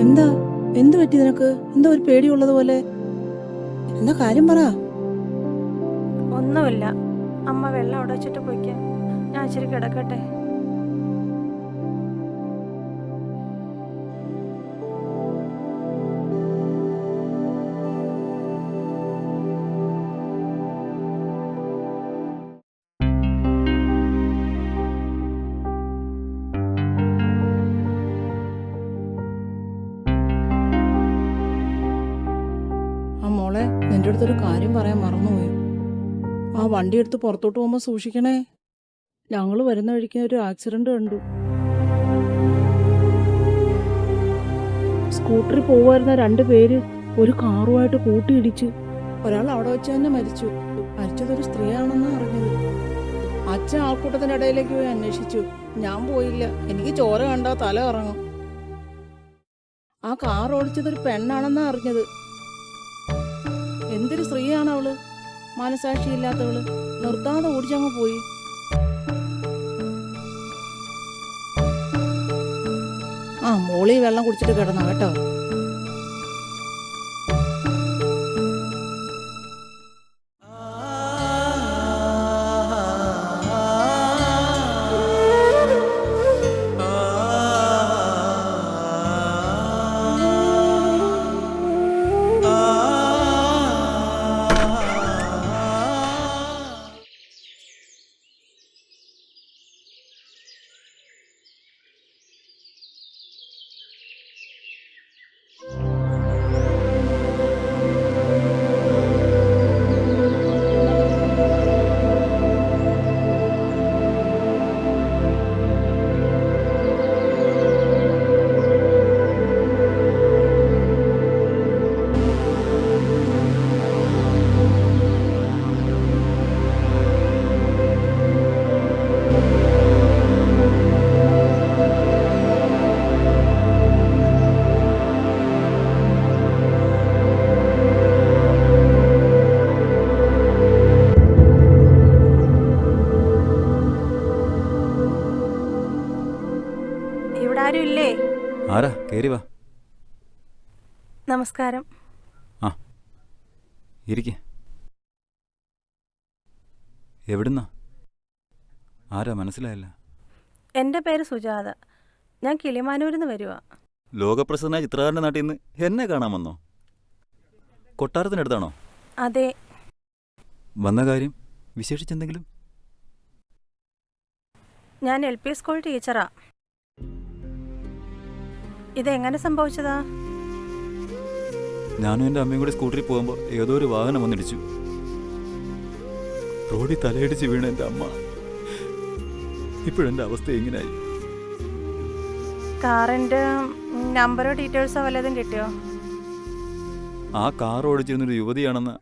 എന്താ എന്ത് പറ്റി നിനക്ക്? എന്താ ഒരു പേടിയുള്ളത് പോലെ? എന്താ കാര്യം പറ.
ഒന്നുമില്ല. അമ്മ വെള്ളം അവിടെ വെച്ചിട്ട് പോയിക്കാം. ഞാൻ ഇച്ചിരി കിടക്കട്ടെ.
ആ മോളെ, നിന്റെ അടുത്തൊരു കാര്യം പറയാൻ മറന്നുപോയി. ആ വണ്ടി എടുത്ത് പുറത്തോട്ട് പോകുമ്പോൾ സൂക്ഷിക്കണേ. ഞങ്ങൾ വരുന്ന വഴിക്ക് ഒരു ആക്സിഡന്റ് കണ്ടു. സ്കൂട്ടറിൽ പോകുമായിരുന്ന 2 പേര് ഒരു കാറുമായിട്ട് കൂട്ടിയിടിച്ച്. ഒരാൾ അവിടെ വെച്ച് തന്നെ മരിച്ചു. മരിച്ചതൊരു സ്ത്രീയാണെന്ന് അറിഞ്ഞത്. അച്ഛൻ ആൾക്കൂട്ടത്തിന്റെ ഇടയിലേക്ക് പോയി അന്വേഷിച്ചു. ഞാൻ പോയില്ല. എനിക്ക് ചോര കണ്ടാ തല ഇറങ്ങും. ആ കാർ ഓടിച്ചതൊരു പെണ്ണാണെന്നാ അറിഞ്ഞത്. എന്തൊരു സ്ത്രീയാണ് അവള്, മനസാക്ഷിയില്ലാത്തവള്. നിർത്താതെ ഓടിച്ചങ്ങ് പോയി. ആ മോളി വെള്ളം കുടിച്ചിട്ട് കിടന്നോ കേട്ടോ.
ഇവിടെ ആരും ഇല്ലേ?
ആരാ? കേറി വാ.
നമസ്കാരം.
ആ, ഇരിക്കെ. എവിടുന്നാ? ആരാ? മനസ്സിലായില്ല.
എൻ്റെ പേര് സുജാത. ഞാൻ കിളിമാനൂരിൽ നിന്ന് വരുവാ.
ലോകപ്രസിദ്ധനായ ചിത്രകാരൻ്റെ നാട്ടിൽ നിന്ന് എന്നെ കാണാൻ വന്നോ? കൊട്ടാരത്തിനടുത്താണോ?
അതെ.
വന്ന കാര്യം വിശേഷിച്ചെന്തെങ്കിലും?
ഞാൻ LP സ്കൂൾ ടീച്ചറാ. ഇതെങ്ങനെ സംഭവിച്ചതാ?
ഞാനും എൻ്റെ അമ്മയും കൂടി സ്കൂട്ടറിൽ പോകുമ്പോൾ ഏതോ ഒരു വാഹനം വന്നിടിച്ചു. റോഡിൽ തലയിടിച്ച് വീണ എൻ്റെ അമ്മ ഇപ്പോഴെൻ്റെ അവസ്ഥ എങ്ങനെയായി?
കാറിൻ്റെ നമ്പറോ ഡീറ്റെയിൽസോ വല്ലതും കിട്ടിയോ?
ആ കാർ ഓടിച്ചിരുന്നൊരു യുവതിയാണെന്ന്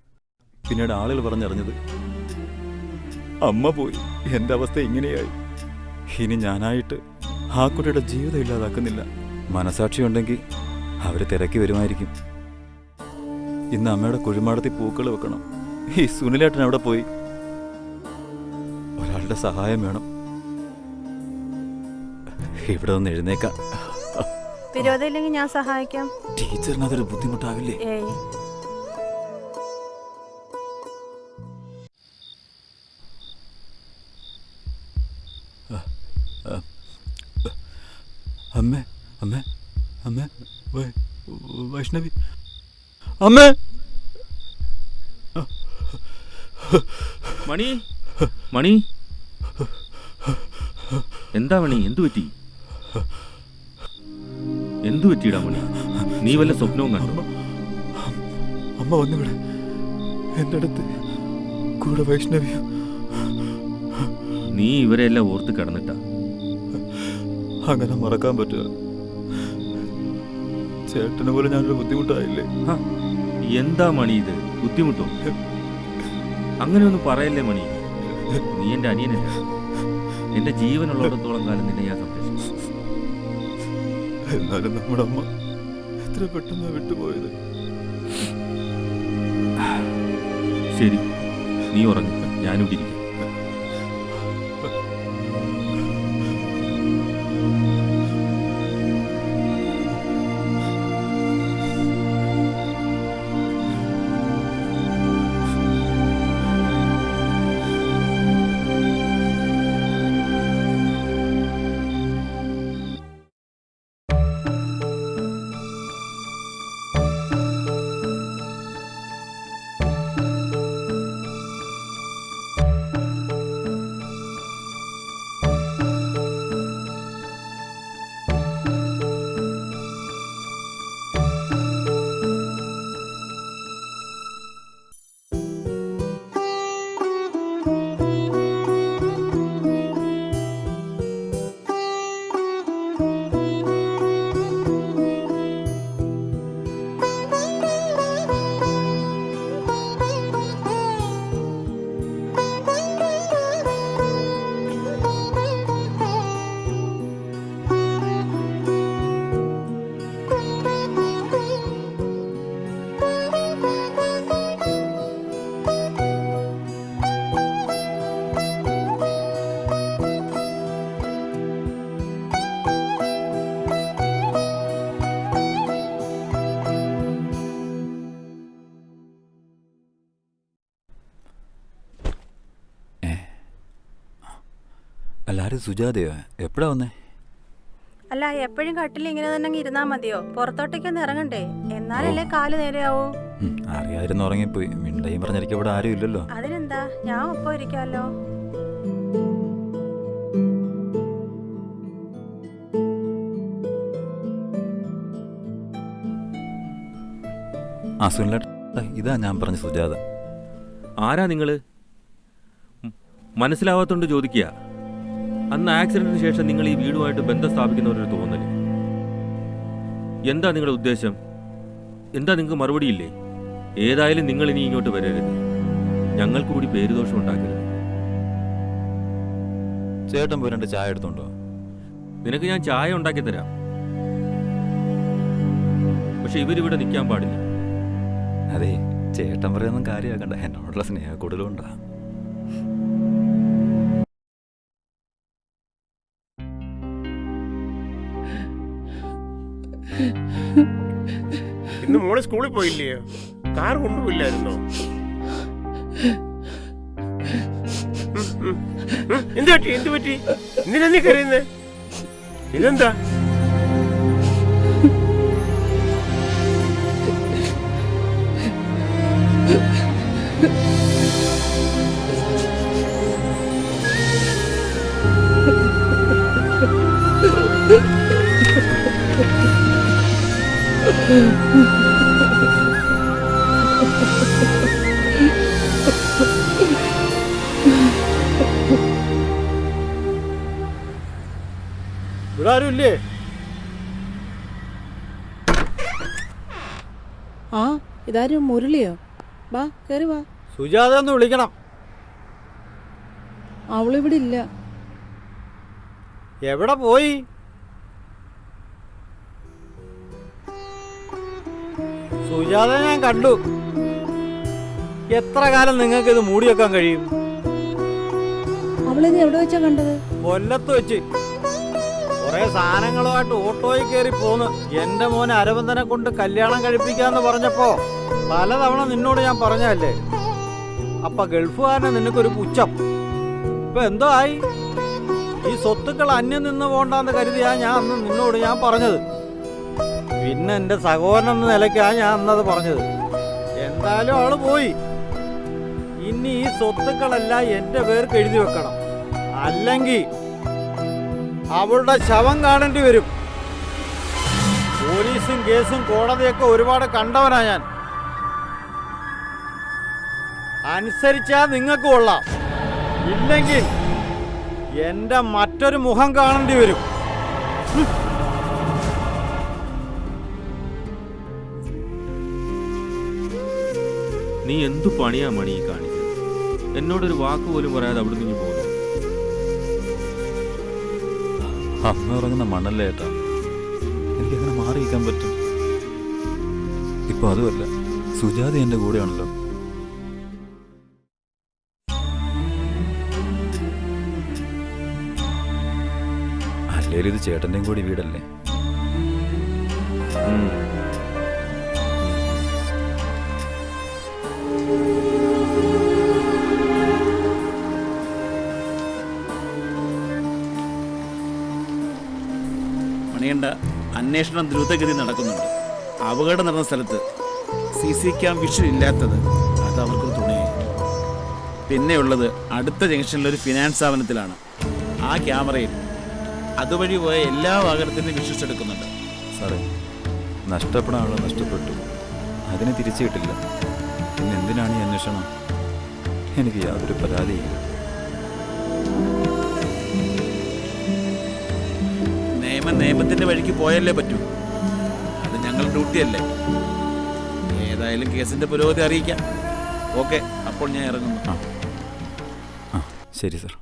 പിന്നീട് ആളുകൾ പറഞ്ഞറിഞ്ഞത്. അമ്മ പോയി, എൻ്റെ അവസ്ഥ ഇങ്ങനെയായി. ഇനി ഞാനായിട്ട് ആ കുട്ടിയുടെ ജീവിതം ഇല്ലാതാക്കുന്നില്ല. മനസാക്ഷി ഉണ്ടെങ്കിൽ അവർ തിരക്കി വരുമായിരിക്കും. ഇന്ന് അമ്മയുടെ കുഴിമാടത്തിൽ പൂക്കൾ വെക്കണം. ഈ സുനിലേട്ടൻ അവിടെ പോയി. ഒരാളുടെ സഹായം വേണം. ഇവിടെ ഒന്ന് എഴുന്നേക്കാം.
വിരോധമില്ലെങ്കിൽ ഞാൻ സഹായിക്കാം.
ടീച്ചറിന് അതൊരു ബുദ്ധിമുട്ടാവില്ലേ?
ഏയ്,
അമ്മേ, അമ്മേ, അമ്മേ, വൈഷ്ണവി, അമ്മേ.
മണി, മണി, എന്താ മണി? എന്തു പറ്റി? എന്തു പറ്റിയിടാ മണി? നീ വല്ല സ്വപ്നവും കണ്ടോ?
അമ്മ വന്നിവിടെ എൻ്റെ അടുത്ത് കൂടെ വൈഷ്ണവിയും.
നീ ഇവരെല്ലാം ഓർത്ത് കിടന്നിട്ടാ?
അങ്ങനെ മറക്കാൻ പറ്റുക? ചേട്ടനെ പോലെ ഞാനൊരു ബുദ്ധിമുട്ടായില്ലേ?
എന്താ മണി ഇത്? ബുദ്ധിമുട്ടോ? അങ്ങനെയൊന്നും പറയല്ലേ മണി. നീ എൻ്റെ അനിയനല്ല. എൻ്റെ ജീവനുള്ളിടത്തോളം കാലം നിന്നെ ഞാൻ സംരക്ഷിക്കും.
എന്നാലും നമ്മുടെ അമ്മ എത്ര പെട്ടെന്നാ വിട്ടുപോയത്.
ശരി, നീ ഉറങ്ങുക, ഞാനിവിടെ ഇരിക്കാം.
എല്ലാരും സുജാതയോ? എപ്പോഴാ വന്നേ?
അല്ല, എപ്പോഴും കട്ടിൽ ഇങ്ങനെ തന്നെ ഇരുന്നാ മതിയോ? പുറത്തോട്ടേക്കൊന്ന് ഇറങ്ങണ്ടേ? എന്നാലല്ലേ കാല് നേരെയാവൂ.
അറിയായിരുന്നു, ഉറങ്ങിപ്പോയി. മിണ്ടയും പറഞ്ഞിരിക്കും, ഇവിടെ ആരും ഇല്ലല്ലോ.
അതിനെന്താ, ഞാൻ ഒപ്പം ഇരിക്കാമല്ലോ.
ആ സുനിലേട്ട, ഇതാ ഞാൻ പറഞ്ഞ സുജാത.
ആരാ നിങ്ങള്? മനസ്സിലാവാത്തോണ്ട് ചോദിക്കുക. അന്ന് ആക്സിഡന്റിന് ശേഷം നിങ്ങൾ ഈ വീടുമായിട്ട് ബന്ധം സ്ഥാപിക്കുന്നവരൊരു തോന്നല്. എന്താ നിങ്ങളുടെ ഉദ്ദേശം? എന്താ നിങ്ങൾക്ക് മറുപടിയില്ലേ? ഏതായാലും നിങ്ങൾ ഇനി ഇങ്ങോട്ട് വരരുത്. ഞങ്ങൾക്ക് കൂടി പേരുദോഷം ഉണ്ടാക്കരുത്.
ചേട്ടൻ പോയി 2 ചായ എടുത്തോണ്ടോ?
നിനക്ക് ഞാൻ ചായ ഉണ്ടാക്കി തരാം. പക്ഷെ ഇവരിവിടെ നിൽക്കാൻ പാടില്ല.
അതെ, ചേട്ടൻ പറയുന്നൊന്നും കാര്യമാക്കണ്ട. എന്നോടുള്ള സ്നേഹ കൂടുതലുണ്ടാ.
ഇന്ന് മോള് സ്കൂളിൽ പോയില്ലയോ? കാർ കൊണ്ടുപോയില്ലായിരുന്നോ? എന്ത് പറ്റി? എന്തിനാ നീ കരയുന്നേ? ഇതെന്താ?
ഇവിടെ ആരും ഇല്ലേ?
ആ, ഇതാരും മുരളിയോ? വാ, കയറി വാ.
സുജാത ഒന്ന് വിളിക്കണം.
അവളിവിടെ ഇല്ല.
എവിടെ പോയി? സുജാത ഞാൻ കണ്ടു. എത്ര കാലം നിങ്ങൾക്ക് ഇത് മൂടി വെക്കാൻ കഴിയും?
അവളിത് എവിടെ വെച്ചാ കണ്ടത്?
കൊല്ലത്ത് വെച്ച് കുറെ സാധനങ്ങളുമായിട്ട് ഓട്ടോയിൽ കയറി പോന്ന്. എന്റെ മോനെ അരവിന്ദനെ കൊണ്ട് കല്യാണം കഴിപ്പിക്കാന്ന് പറഞ്ഞപ്പോ പലതവണ നിന്നോട് ഞാൻ പറഞ്ഞല്ലേ. അപ്പൊ ഗൾഫുകാരനെ നിനക്കൊരു പുച്ഛം. ഇപ്പൊ എന്തോ ആയി? ഈ സ്വത്തുക്കൾ അന്യം നിന്ന് പോണ്ടെന്ന് കരുതിയാ ഞാൻ അന്ന് നിന്നോട് ഞാൻ പറഞ്ഞത്. പിന്നെ എന്റെ സഹോദരൻ എന്ന നിലയ്ക്കാ ഞാൻ അന്നത് പറഞ്ഞത്. എന്തായാലും അവള് പോയി. ഇനി ഈ സ്വത്തുക്കളെല്ലാം എന്റെ പേർക്ക് എഴുതി വെക്കണം. അല്ലെങ്കിൽ അവളുടെ ശവം കാണേണ്ടി വരും. പോലീസും കേസും കോടതിയൊക്കെ ഒരുപാട് കണ്ടവനാ ഞാൻ. അനുസരിച്ചാ നിങ്ങൾക്ക് കൊള്ളാം, ഇല്ലെങ്കിൽ എന്റെ മറ്റൊരു മുഖം കാണേണ്ടി വരും.
നീ എന്തു പണിയാ മണി ഈ കാണിച്ചത്? എന്നോടൊരു വാക്ക് പോലും പറയാതെ അവിടെ നിന്ന് പോകുന്നു.
അമ്മ ഇറങ്ങുന്ന മണ്ണല്ലേ ഏട്ടാ, എനിക്കങ്ങനെ മാറിയിരിക്കാൻ പറ്റും? ഇപ്പൊ അതുമല്ല, സുജാത എന്റെ കൂടെയാണല്ലോ. അല്ലേലും ഇത് ചേട്ടൻ്റെയും കൂടി വീടല്ലേ.
മണിയണ്ട, അന്വേഷണം ദ്രുതഗതി നടക്കുന്നുണ്ട്. അപകടം നടന്ന സ്ഥലത്ത് CC ക്യാം വിഷൻ ഇല്ലാത്തത് അത് അവർക്കൊരു തുണയായി. പിന്നെയുള്ളത് അടുത്ത ജംഗ്ഷനിലൊരു ഫിനാൻസ് സ്ഥാപനത്തിലാണ്. ആ ക്യാമറയിൽ അതുവഴി പോയ എല്ലാ വാഹനത്തിനും വിശ്വസിച്ചെടുക്കുന്നുണ്ട്.
സാറേ, നഷ്ടപ്പെടാനുള്ള നഷ്ടപ്പെട്ടു, അതിനെ തിരിച്ചു കിട്ടില്ല. പിന്നെ എന്തിനാണ് ഈ അന്വേഷണം? എനിക്ക് യാതൊരു പരാതിയില്ല.
നിയമത്തിൻ്റെ വഴിക്ക് പോയല്ലേ പറ്റൂ. അത് ഞങ്ങളുടെ ഡ്യൂട്ടിയല്ലേ. ഏതായാലും കേസിൻ്റെ പുരോഗതി അറിയിക്കാം. ഓക്കെ, അപ്പോൾ ഞാൻ ഇറങ്ങുന്നു.
ആ ശരി സാർ.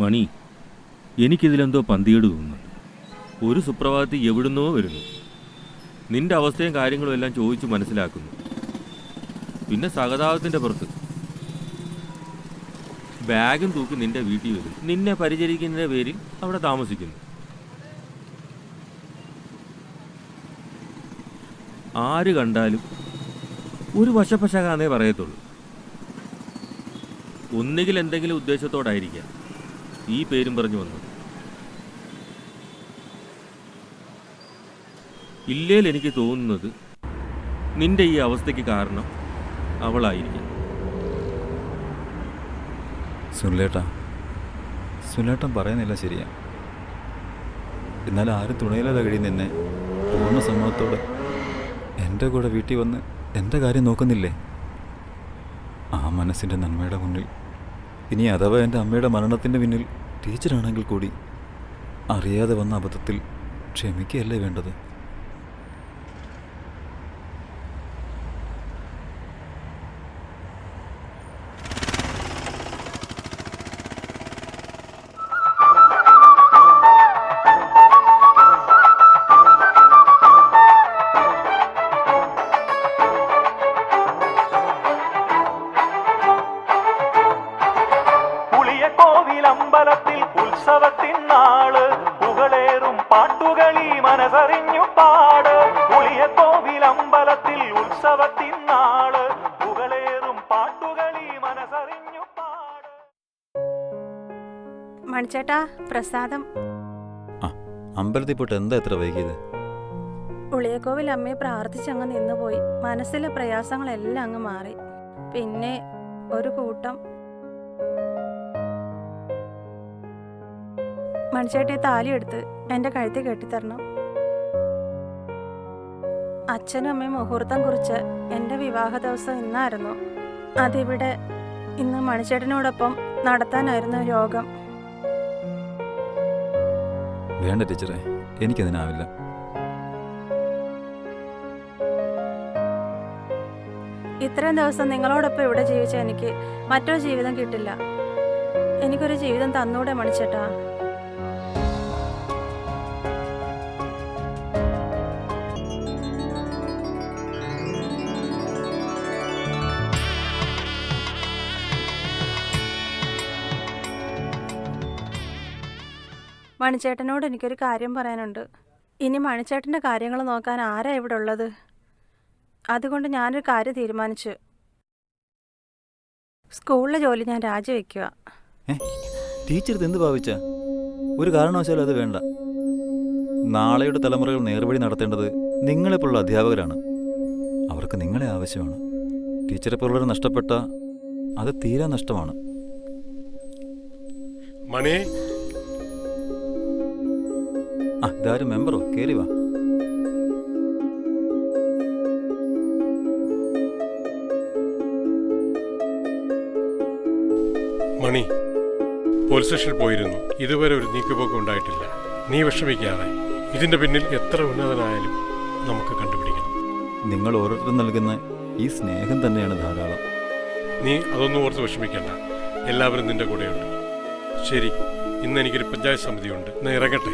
മണി, എനിക്കിതിലെന്തോ പന്തികേട് തോന്നുന്നുണ്ട്. ഒരു സുപ്രഭാതത്തിൽ എവിടുന്നോ വരുന്നു, നിന്റെ അവസ്ഥയും കാര്യങ്ങളും എല്ലാം ചോദിച്ചു മനസ്സിലാക്കുന്നു. പിന്നെ സഹതാപത്തിൻ്റെ പുറത്ത് ബാഗും തൂക്കി നിന്റെ വീട്ടിൽ വരും. നിന്നെ പരിചരിക്കുന്നതിൻ്റെ പേരിൽ അവിടെ താമസിക്കുന്നു. ആര് കണ്ടാലും ഒരു വശപ്പശകാന്നേ പറയത്തുള്ളൂ. ഒന്നുകിൽ എന്തെങ്കിലും ഉദ്ദേശത്തോടായിരിക്കാം ഈ പേരും പറഞ്ഞു വന്നത്. ഇല്ലേൽ എനിക്ക് തോന്നുന്നത് നിന്റെ ഈ അവസ്ഥയ്ക്ക് കാരണം അവളായിരിക്കാം.
സുനിലേട്ടൻ പറയുന്നില്ല ശരിയാ. എന്നാൽ ആരും തുണയില്ലാതെ കഴിയുന്ന എന്നെ പൂർണ്ണ സമ്മതത്തോടെ എൻ്റെ കൂടെ വീട്ടിൽ വന്ന് എൻ്റെ കാര്യം നോക്കുന്നില്ലേ? ആ മനസ്സിൻ്റെ നന്മയുടെ മുന്നിൽ ഇനി അഥവാ എൻ്റെ അമ്മയുടെ മരണത്തിൻ്റെ പിന്നിൽ ടീച്ചറാണെങ്കിൽ കൂടി അറിയാതെ വന്ന അബദ്ധത്തിൽ ക്ഷമിക്കുകയല്ലേ വേണ്ടത്?
കോവിലമ്പലത്തിൽ ഉത്സവത്തിൻ നാള് പുകളേറും പാട്ടുകളി മനസറിഞ്ഞു പാട്. പുളിയ കോവിലമ്പലത്തിൽ ഉത്സവത്തിൻ നാള് പുകളേറും പാട്ടുകളി മനസറിഞ്ഞു പാട്.
മണിച്ചേട്ടാ, പ്രസാദം.
അമ്പലത്തിൽ പോയിട്ട് എന്താ എത്ര വൈകിയത്?
ഉളിയക്കോവിൽ അമ്മയെ പ്രാർത്ഥിച്ചങ്ങ് നിന്നുപോയി. മനസ്സിലെ പ്രയാസങ്ങളെല്ലാം അങ്ങ് മാറി. പിന്നെ ഒരു കൂട്ടം. മണിച്ചേട്ടി താലിയെടുത്ത് എൻ്റെ കഴുത്തിൽ കെട്ടിത്തരണം. അച്ഛനും അമ്മയും മുഹൂർത്തം കുറിച്ച് എൻ്റെ വിവാഹ ദിവസം ഇന്നായിരുന്നു. അതിവിടെ ഇന്ന് മണിച്ചേട്ടനോടൊപ്പം നടത്താനായിരുന്നു യോഗം.
വേണ്ട ടീച്ചറെ, എനിക്കതിനാവില്ല.
ഇത്രയും ദിവസം നിങ്ങളോടൊപ്പം ഇവിടെ ജീവിച്ച എനിക്ക് മറ്റൊരു ജീവിതം കിട്ടില്ല. എനിക്കൊരു ജീവിതം തന്നൂടെ മണിച്ചേട്ടാ? മണിച്ചേട്ടനോട് എനിക്കൊരു കാര്യം പറയാനുണ്ട്. ഇനി മണിച്ചേട്ടൻ്റെ കാര്യങ്ങൾ നോക്കാൻ ആരാ ഇവിടെ ഉള്ളത്? അതുകൊണ്ട് ഞാനൊരു കാര്യം തീരുമാനിച്ചു. സ്കൂളിലെ ജോലി ഞാൻ രാജിവെക്കുക.
ടീച്ചർ ഇത് എന്ത് ഭാവിച്ച? ഒരു കാരണവശാലും അത് വേണ്ട. നാളെയുടെ തലമുറകൾ നേർവഴി നടത്തേണ്ടത് നിങ്ങളെപ്പോലുള്ള അധ്യാപകരാണ്. അവർക്ക് നിങ്ങളെ ആവശ്യമാണ്. ടീച്ചറെ പോലുള്ളവർ നഷ്ടപ്പെട്ട അത് തീരാ നഷ്ടമാണ്.
മണി,
ആ ഇതാരും മെമ്പറോ? കയറി വാ.
മണി, പോലീസ് സ്റ്റേഷനിൽ പോയിരുന്നു. ഇതുവരെ ഒരു നീക്കുപോക്ക് ഉണ്ടായിട്ടില്ല. നീ വിഷമിക്കാതെ. ഇതിന്റെ പിന്നിൽ എത്ര ഉന്നതനായാലും നമുക്ക് കണ്ടുപിടിക്കണം.
നിങ്ങൾ ഓരോരുത്തരും നൽകുന്ന ഈ സ്നേഹം തന്നെയാണ് ധാരാളം.
നീ അതൊന്നും ഓർത്ത് വിഷമിക്കണ്ട. എല്ലാവരും നിന്റെ കൂടെയുണ്ട്. ശരി, ഇന്ന് എനിക്കൊരു പഞ്ചായത്ത് സമിതിയുണ്ട്. ഇന്ന് ഇറങ്ങട്ടെ.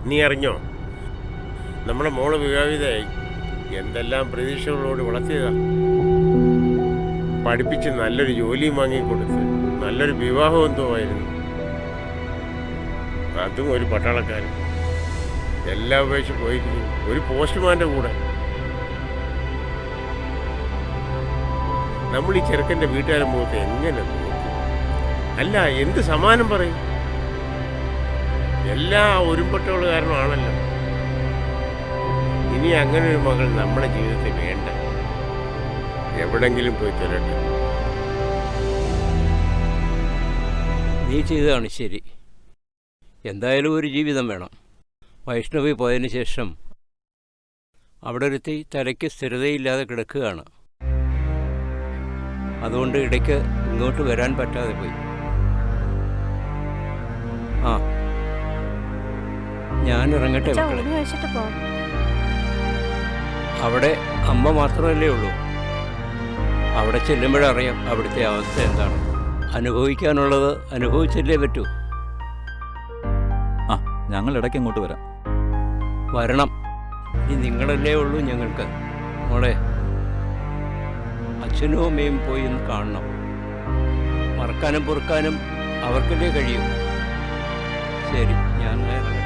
നീ അറിഞ്ഞോ, നമ്മുടെ മോള് വിവാഹിതയായി. എന്തെല്ലാം പ്രതീക്ഷകളോട് വളർത്തിയതാ. പഠിപ്പിച്ച് നല്ലൊരു ജോലിയും വാങ്ങിക്കൊടുത്ത് നല്ലൊരു വിവാഹ ബന്ധവുമായിരുന്നു. അതും ഒരു പട്ടാളക്കാരൻ. എല്ലാം ഉപേക്ഷിച്ച് പോയിരിക്കുന്നു, ഒരു പോസ്റ്റ്മാൻ്റെ കൂടെ. നമ്മൾ ഈ ചെറുക്കൻ്റെ വീട്ടുകാരൻ മുഖത്ത് എങ്ങനെ നോക്കും? അല്ല, എന്ത് സമാനം പറയും? എല്ലാ ഒരുമ്പട്ടുള്ള കാരണമാണല്ലോ. ഇനി അങ്ങനെ ഒരു മകൾ നമ്മുടെ ജീവിതത്തിൽ വേണ്ട. എവിടെങ്കിലും പോയി തരട്ടെ.
നീ ചെയ്തതാണ് ശരി. എന്തായാലും ഒരു ജീവിതം വേണം. വൈഷ്ണവി പോയതിന് ശേഷം അവിടെ ഒരുത്തി തലയ്ക്ക് സ്ഥിരതയില്ലാതെ കിടക്കുകയാണ്. അതുകൊണ്ട് ഇടയ്ക്ക് ഇങ്ങോട്ട് വരാൻ പറ്റാതെ പോയി. ആ, ഞാൻ ഇറങ്ങട്ടെ മക്കളെ. അവിടെ അമ്മ മാത്രമല്ലേ ഉള്ളൂ. അവിടെ ചെല്ലുമ്പോഴറിയാം അവിടുത്തെ അവസ്ഥ എന്താണ്. അനുഭവിക്കാനുള്ളത് അനുഭവിച്ചല്ലേ പറ്റൂ.
ആ, ഞങ്ങൾ ഇടയ്ക്ക് അങ്ങോട്ട് വരാം.
വരണം. ഇനി നിങ്ങളല്ലേ ഉള്ളൂ ഞങ്ങൾക്ക്. മോളെ, അച്ഛനും അമ്മയും പോയി ഒന്ന് കാണണം. മറക്കാനും പൊറുക്കാനും അവർക്കല്ലേ കഴിയും. ശരി, ഞാൻ ഇറങ്ങട്ടെ.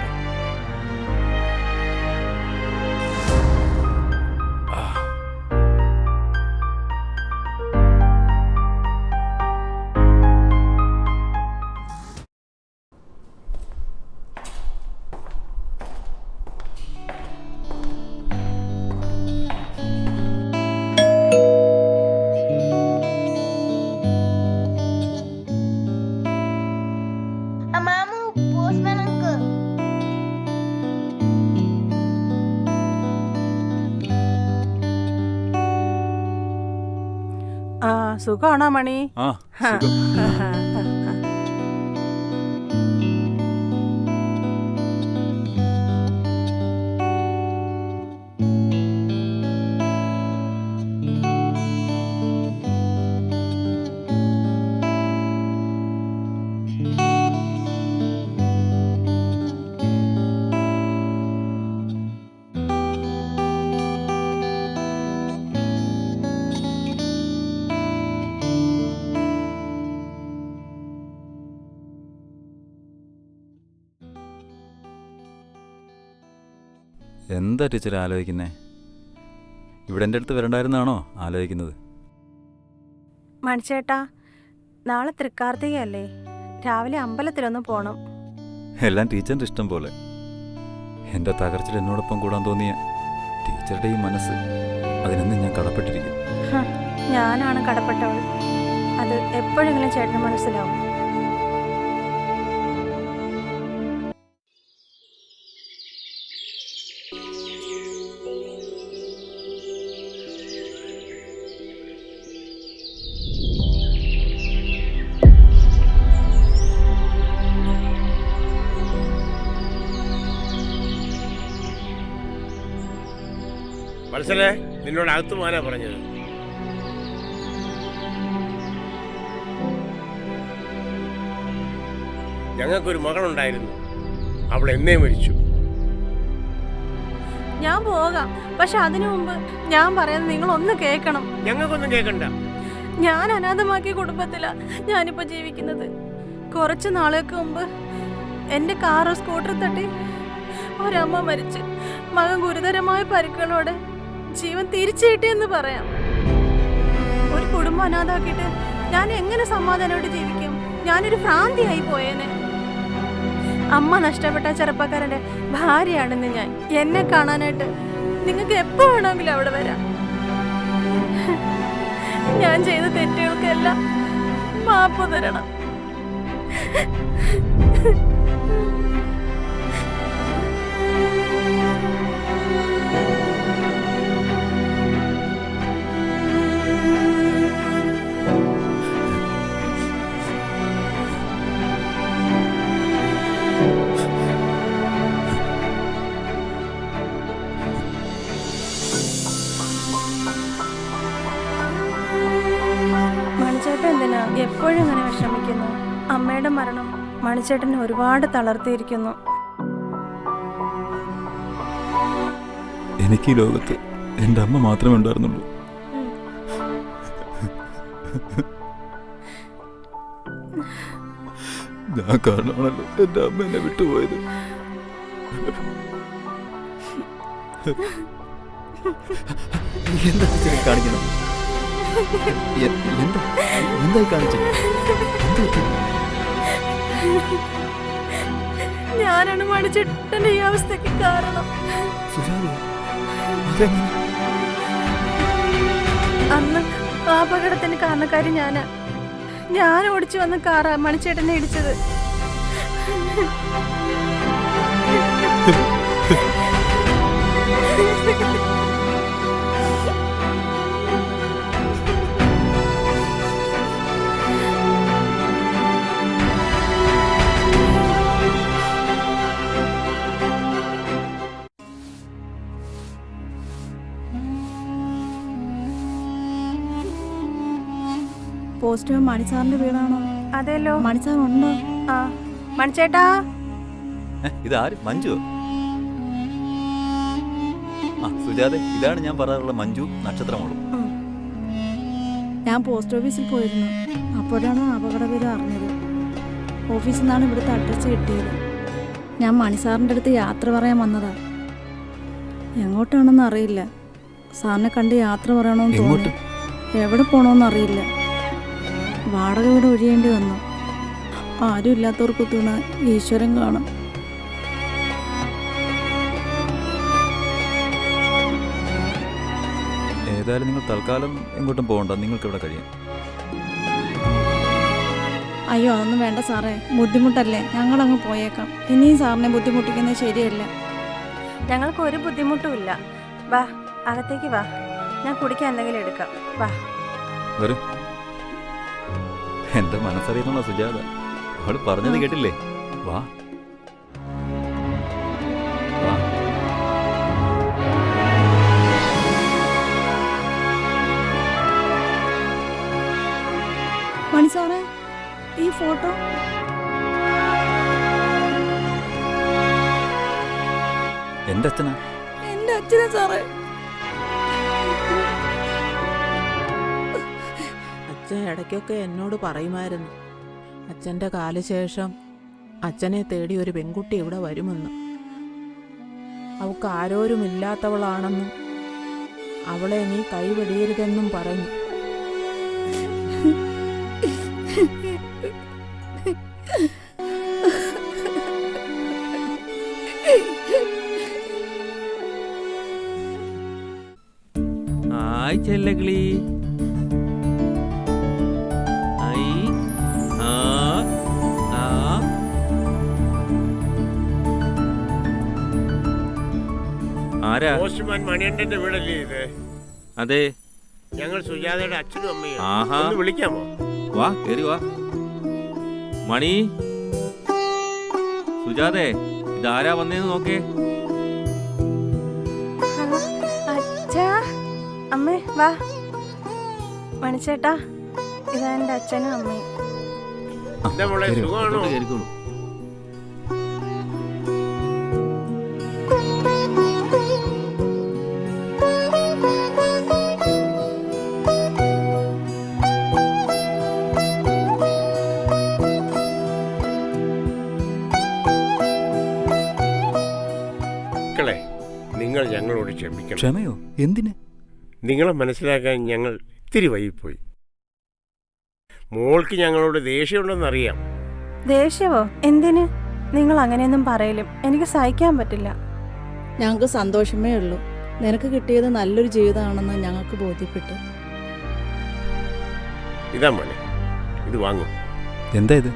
ആ, സുഖമാണോ മണി?
ആ, സുഖം. എന്താ ടീച്ചർ ആലോചിക്കുന്നേ? ഇവിടെ എൻ്റെ അടുത്ത് വരണ്ടായിരുന്നാണോ ആലോചിക്കുന്നത്?
മണിച്ചേട്ടാ, നാളെ തൃക്കാർത്തികയല്ലേ? രാവിലെ അമ്പലത്തിലൊന്ന് പോണം.
എല്ലാം ടീച്ചറിൻ്റെ ഇഷ്ടം പോലെ. എൻ്റെ തകർച്ചയിൽ എന്നോടൊപ്പം കൂടാൻ തോന്നിയ ടീച്ചറുടെ ഈ മനസ്സ്, അതിനെന്നും ഞാൻ കടപ്പെട്ടിരിക്കും.
ഞാനാണ് കടപ്പെട്ടവൾ. അത് എപ്പോഴെങ്കിലും ചേട്ടന് മനസ്സിലാവും.
വത്സലേ, നിന്നോട് അകത്ത് പോകാനാ പറഞ്ഞത്. ഞങ്ങൾക്കൊരു മകളുണ്ടായിരുന്നു, അവൾ എന്നേ മരിച്ചു.
ഞാൻ പോകാം, പക്ഷെ അതിനു മുമ്പ് ഞാൻ പറയുന്നത് നിങ്ങൾ ഒന്ന് കേൾക്കണം.
ഞങ്ങൾക്കൊന്നും കേൾക്കണ്ട.
ഞാൻ അനാഥമാക്കിയ കുടുംബത്തിലാ ഞാനിപ്പോ ജീവിക്കുന്നത്. കുറച്ച് നാളുകൾക്ക് മുമ്പ് എന്റെ കാറ് സ്കൂട്ടർ തട്ടി ഒരമ്മ മരിച്ച്, മകൻ ഗുരുതരമായ പരിക്കുകളോടെ ജീവൻ തിരിച്ചു കിട്ടിയെന്ന് പറയാം. ഒരു കുടുംബം അനാഥാക്കിയിട്ട് ഞാൻ എങ്ങനെ സമാധാനമായിട്ട് ജീവിക്കും? ഞാനൊരു ഭ്രാന്തിയായി പോയേനെ. അമ്മ നഷ്ടപ്പെട്ട ചെറുപ്പക്കാരന്റെ ഭാര്യയാണെന്ന് ഞാൻ. എന്നെ കാണാനായിട്ട് നിങ്ങൾക്ക് എപ്പോ വേണമെങ്കിലും അവിടെ വരാം. ഞാൻ ചെയ്ത തെറ്റുകൾക്കെല്ലാം മാപ്പ് തരണം. മണിച്ചേട്ടൻ എന്തിനാ എപ്പോഴും ഇങ്ങനെ വിഷമിക്കുന്നു? അമ്മയുടെ മരണം മണിച്ചേട്ടനെ ഒരുപാട് തളർത്തിയിരിക്കുന്നു.
എനിക്ക് ഈ ലോകത്ത് എൻ്റെ അമ്മ മാത്രമേ ഉണ്ടായിരുന്നുള്ളൂ. ഞാൻ കാരണമാണല്ലോ എൻ്റെ അമ്മ എന്നെ വിട്ടുപോയത്. എന്താ കാണിക്കണം? എന്തായി കാണിച്ചത്?
ഞാനാണ് മണിച്ചേട്ടന്റെ ഈ അവസ്ഥയ്ക്ക് കാരണം. അന്ന് ആ അപകടത്തിന് കാരണക്കാരി ഞാനാ. ഞാൻ ഓടിച്ചു വന്ന കാറാ മണിച്ചേട്ടനെ ഇടിച്ചത്.
പോസ്റ്റ് മണിസാറിന്റെ വീടാണോ?
അതെല്ലോ.
മണിസാർ ഉണ്ടോ?
ആ മണിച്ചേട്ടാ.
ഇതാര്? മഞ്ജു? ആ സുജാത, ഇതാണ് ഞാൻ പറയാറുള്ള മഞ്ജു നക്ഷത്രമോളും.
ഞാൻ പോസ്റ്റ് ഓഫീസിൽ പോയിരുന്നു. അപ്പോഴാണ് അപകടവിവരം അറിഞ്ഞത്. ഓഫീസിൽ നിന്നാണ് ഇവിടുത്തെ അഡ്രസ്സ് കിട്ടിയത്. ഞാൻ മണിസാറിൻ്റെ അടുത്ത് യാത്ര പറയാൻ വന്നതാ. എങ്ങോട്ടാണെന്ന് അറിയില്ല. സാറിനെ കണ്ട് യാത്ര പറയണമെന്ന് തോന്നി. എവിടെ പോകണമെന്ന് അറിയില്ല. വാടക വീട് ഒഴിയേണ്ടി വന്നു. ആരും ഇല്ലാത്തവർക്ക് തുണ ഈശ്വരൻ കാണും.
ഏതായാലും നിങ്ങൾ തൽക്കാലം എങ്ങോട്ടും പോകണ്ട, നിങ്ങൾക്ക് ഇവിടെ കഴിയാം.
അയ്യോ, അതൊന്നും വേണ്ട സാറേ, ബുദ്ധിമുട്ടല്ലേ. ഞങ്ങളങ്ങ് പോയേക്കാം. ഇനിയും സാറിനെ ബുദ്ധിമുട്ടിക്കുന്നത് ശരിയല്ല.
ഞങ്ങൾക്ക് ഒരു ബുദ്ധിമുട്ടുമില്ല. വാ, അകത്തേക്ക് വാ. ഞാൻ കുടിക്കാൻ എന്തെങ്കിലും എടുക്കാം. വാ.
വരൂ. എന്റെ മനസ്സറിയുന്നുള്ള സുജാത, അവള് പറഞ്ഞത് കേട്ടില്ലേ? വാ.
മണി സാറേ, ഈ ഫോട്ടോ
എന്റെ അച്ഛനാ?
എന്റെ അച്ഛനാ സാറേ.
അച്ഛൻ ഇടയ്ക്കൊക്കെ എന്നോട് പറയുമായിരുന്നു, അച്ഛൻ്റെ കാലശേഷം അച്ഛനെ തേടി ഒരു പെൺകുട്ടി ഇവിടെ വരുമെന്ന്. അവൾക്ക് ആരോരുമില്ലാത്തവളാണെന്നും അവളെ നീ കൈവെടിയരുതെന്നും പറഞ്ഞു.
ആയ് ചെല്ലകിളി.
പോസ്റ്റ്മാൻ മണിയണ്ണന്റെ വീടല്ലേ ഇത്?
അതെ,
ഞങ്ങൾ സുജാതയുടെ അച്ഛനും അമ്മയും.
ആഹാ,
ഒന്ന് വിളിക്കാമോ?
വാ, കേറി വാ. മണി, സുജാതേ, ഇതാരാ വന്നേന്ന് നോക്കേ.
അച്ഛാ, അമ്മേ, വാ. മണിച്ചേട്ടാ, ഇതാ എൻ്റെ അച്ഛനും അമ്മയും.
സുഖമാണോ?
കേറിക്കോളൂ.
നിങ്ങൾ ഞങ്ങളോട് ക്ഷമിക്കണം.
ക്ഷമയോ? എന്തിന്?
നിങ്ങളെ മനസ്സിലാക്കാൻ ഞങ്ങൾ ഇത്തിരി വൈകിപ്പോയി. മോൾക്ക് ഞങ്ങളോട് ദേഷ്യമുണ്ടെന്നറിയാം.
ദേഷ്യമോ? എന്തിന്? നിങ്ങൾ അങ്ങനെയൊന്നും പറയലും എനിക്ക് സഹിക്കാൻ പറ്റില്ല.
ഞങ്ങൾക്ക് സന്തോഷമേ ഉള്ളൂ. നിനക്ക് കിട്ടിയത് നല്ലൊരു ജീവിതമാണെന്ന് ഞങ്ങൾക്ക് ബോധ്യപ്പെട്ടു.
ഇതാ മോനെ, ഇത് വാങ്ങും.
എന്താ ഇത്?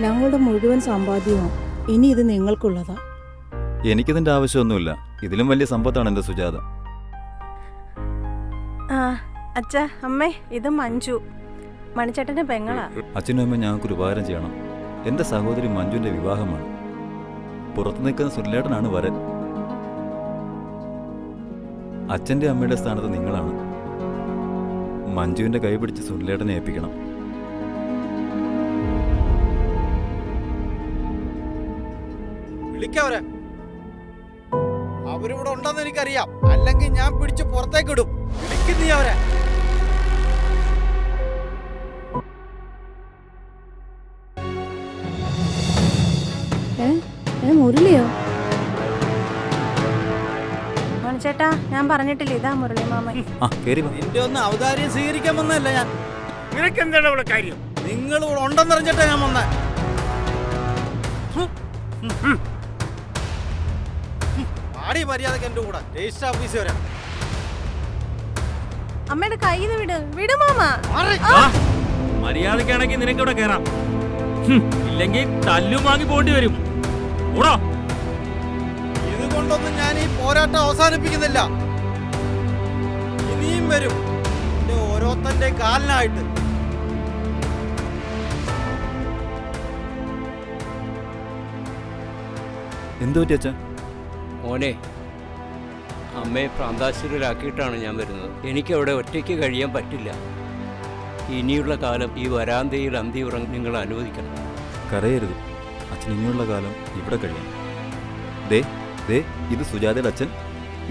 ഞങ്ങളുടെ മുഴുവൻ സമ്പാദ്യവും ഇനി ഇത് നിങ്ങൾക്കുള്ളതാ.
എനിക്കിതിൻ്റെ ആവശ്യമൊന്നുമില്ല. ഇതിലും വലിയ സമ്പത്താണ് എൻ്റെ സുജാത.
ആ അച്ഛാ അമ്മേ ഇത് മഞ്ജു, മണിച്ചേട്ടൻ്റെ പെങ്ങളാ.
അച്ഛനും അമ്മയും ഞങ്ങൾക്കൊരു ഉപകാരം ചെയ്യണം. എൻ്റെ സഹോദരി മഞ്ജുവിൻ്റെ വിവാഹമാണ്. പുറത്തു നിൽക്കുന്ന സുനിലേട്ടനാണ് വരൻ. അച്ഛൻ്റെ അമ്മയുടെ സ്ഥാനത്ത് നിങ്ങളാണ്. മഞ്ജുവിൻ്റെ കൈ പിടിച്ച് സുനിലേട്ടനെ ഏൽപ്പിക്കണം.
വിളിക്കവരെ. അവരിവിടെ ഉണ്ടെന്ന് എനിക്കറിയാം, അല്ലെങ്കിൽ ഞാൻ പിടിച്ച് പുറത്തേക്ക് ഇടും. വിളിക്കുന്നീ അവരെ.
മുരളിയോ?
മണിച്ചേട്ടാ ഞാൻ പറഞ്ഞിട്ടില്ല, ഇതാ മുരളി മാമൻ.
നിന്റെ ഒന്ന് അവതാര്യം സ്വീകരിക്കാൻ വന്നതല്ല ഞാൻ.
നിനക്ക് എന്താണ് ഇവിടെ കാര്യം?
നിങ്ങൾ ഇവിടെ ഉണ്ടെന്നറിഞ്ഞിട്ടാ ഞാൻ വന്നേ. ആടി മര്യാദക്ക് എന്റെ കൂടെ രജിസ്റ്റർ ഓഫീസിൽ വരാം.
അമ്മയുടെ കയ്യിൽ വിട് വിട് മാമ.
മര്യാദക്കാണെങ്കിൽ നിനക്ക് ഇവിടെ കയറാം, ഇല്ലെങ്കിൽ തല്ലും വാങ്ങി പോണ്ടി വരും.
ഇതുകൊണ്ടൊന്നും ഞാൻ ഈ പോരാട്ടം അവസാനിപ്പിക്കുന്നില്ല. ഇനിയും വരും എന്റെ ഓരോരുത്തന്റെ കാലിനായിട്ട്.
എന്തു പറ്റി അച്ഛാ?
മോനെ, അമ്മയെ പ്രാന്താശുരരാക്കിയിട്ടാണ് ഞാൻ വരുന്നത്. എനിക്കവിടെ ഒറ്റയ്ക്ക് കഴിയാൻ പറ്റില്ല. ഇനിയുള്ള കാലം ഈ വരാന്തയിൽ അന്തിയുറങ്ങി നിങ്ങൾ അനുവദിക്കണം.
കരയരുത്. അച്ഛൻ ഇനിയുള്ള കാലം ഇവിടെ കഴിയാം. ദേ ദേ ഇത് സുജാതയുടെ അച്ഛൻ,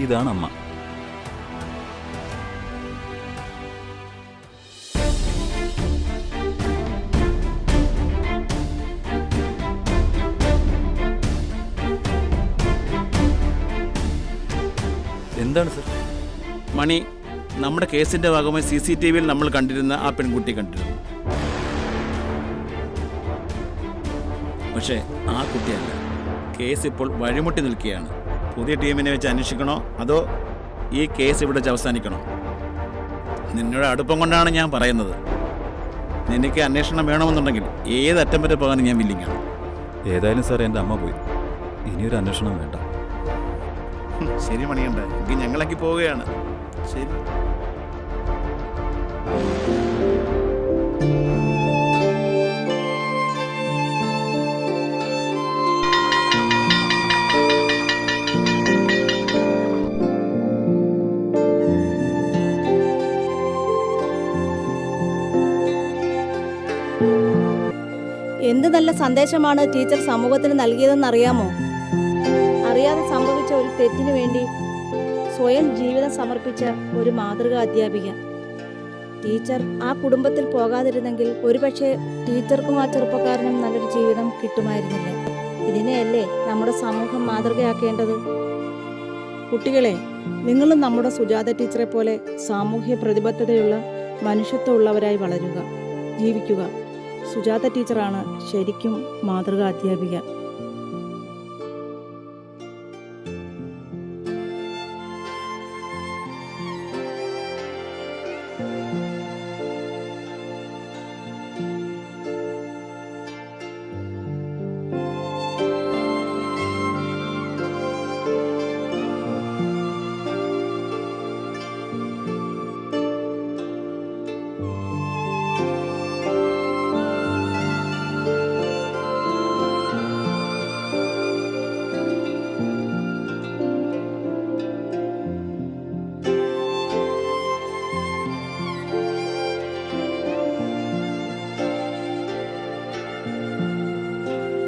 ഇതാണ് അമ്മ. എന്താണ് സർ?
മണി, നമ്മുടെ കേസിന്റെ ഭാഗമായി CCTVയിൽ നമ്മൾ കണ്ടിരുന്ന ആ പെൺകുട്ടി കണ്ടിരുന്നു. പക്ഷേ ആ കുട്ടിയല്ല. കേസ് ഇപ്പോൾ വഴിമുട്ടി നിൽക്കുകയാണ്. പുതിയ ടീമിനെ വെച്ച് അന്വേഷിക്കണോ അതോ ഈ കേസ് ഇവിടെ വെച്ച് അവസാനിക്കണോ? നിന്നോട് അടുപ്പം കൊണ്ടാണ് ഞാൻ പറയുന്നത്. നിനക്ക് അന്വേഷണം വേണമെന്നുണ്ടെങ്കിൽ ഏത് അറ്റം വരെ പോകാൻ ഞാൻ വില്ലിങ്ങാണ്.
ഏതായാലും സാർ എൻ്റെ അമ്മ പോയി. ഇനിയൊരു അന്വേഷണം വേണ്ട.
ശരി മണിയുണ്ട്, എങ്കിൽ ഞങ്ങളൊക്കെ പോവുകയാണ്. ശരി.
എന്ത് നല്ല സന്ദേശമാണ് ടീച്ചർ സമൂഹത്തിന് നൽകിയതെന്നറിയാമോ? അറിയാതെ സംഭവിച്ച ഒരു തെറ്റിനു വേണ്ടി സ്വയം ജീവിതം സമർപ്പിച്ച ഒരു മാതൃകാ അധ്യാപിക. ടീച്ചർ ആ കുടുംബത്തിൽ പോകാതിരുന്നെങ്കിൽ ഒരുപക്ഷെ ടീച്ചർക്കും ആ ചെറുപ്പക്കാരനും നല്ലൊരു ജീവിതം കിട്ടുമായിരുന്നില്ല. ഇതിനെയല്ലേ നമ്മുടെ സമൂഹം മാതൃകയാക്കേണ്ടത്? കുട്ടികളെ, നിങ്ങളും നമ്മുടെ സുജാത ടീച്ചറെ പോലെ സാമൂഹ്യ പ്രതിബദ്ധതയുള്ള മനുഷ്യത്വമുള്ളവരായി വളരുക, ജീവിക്കുക. സുജാത ടീച്ചറാണ് ശരിക്കും മാതൃകാ അധ്യാപിക.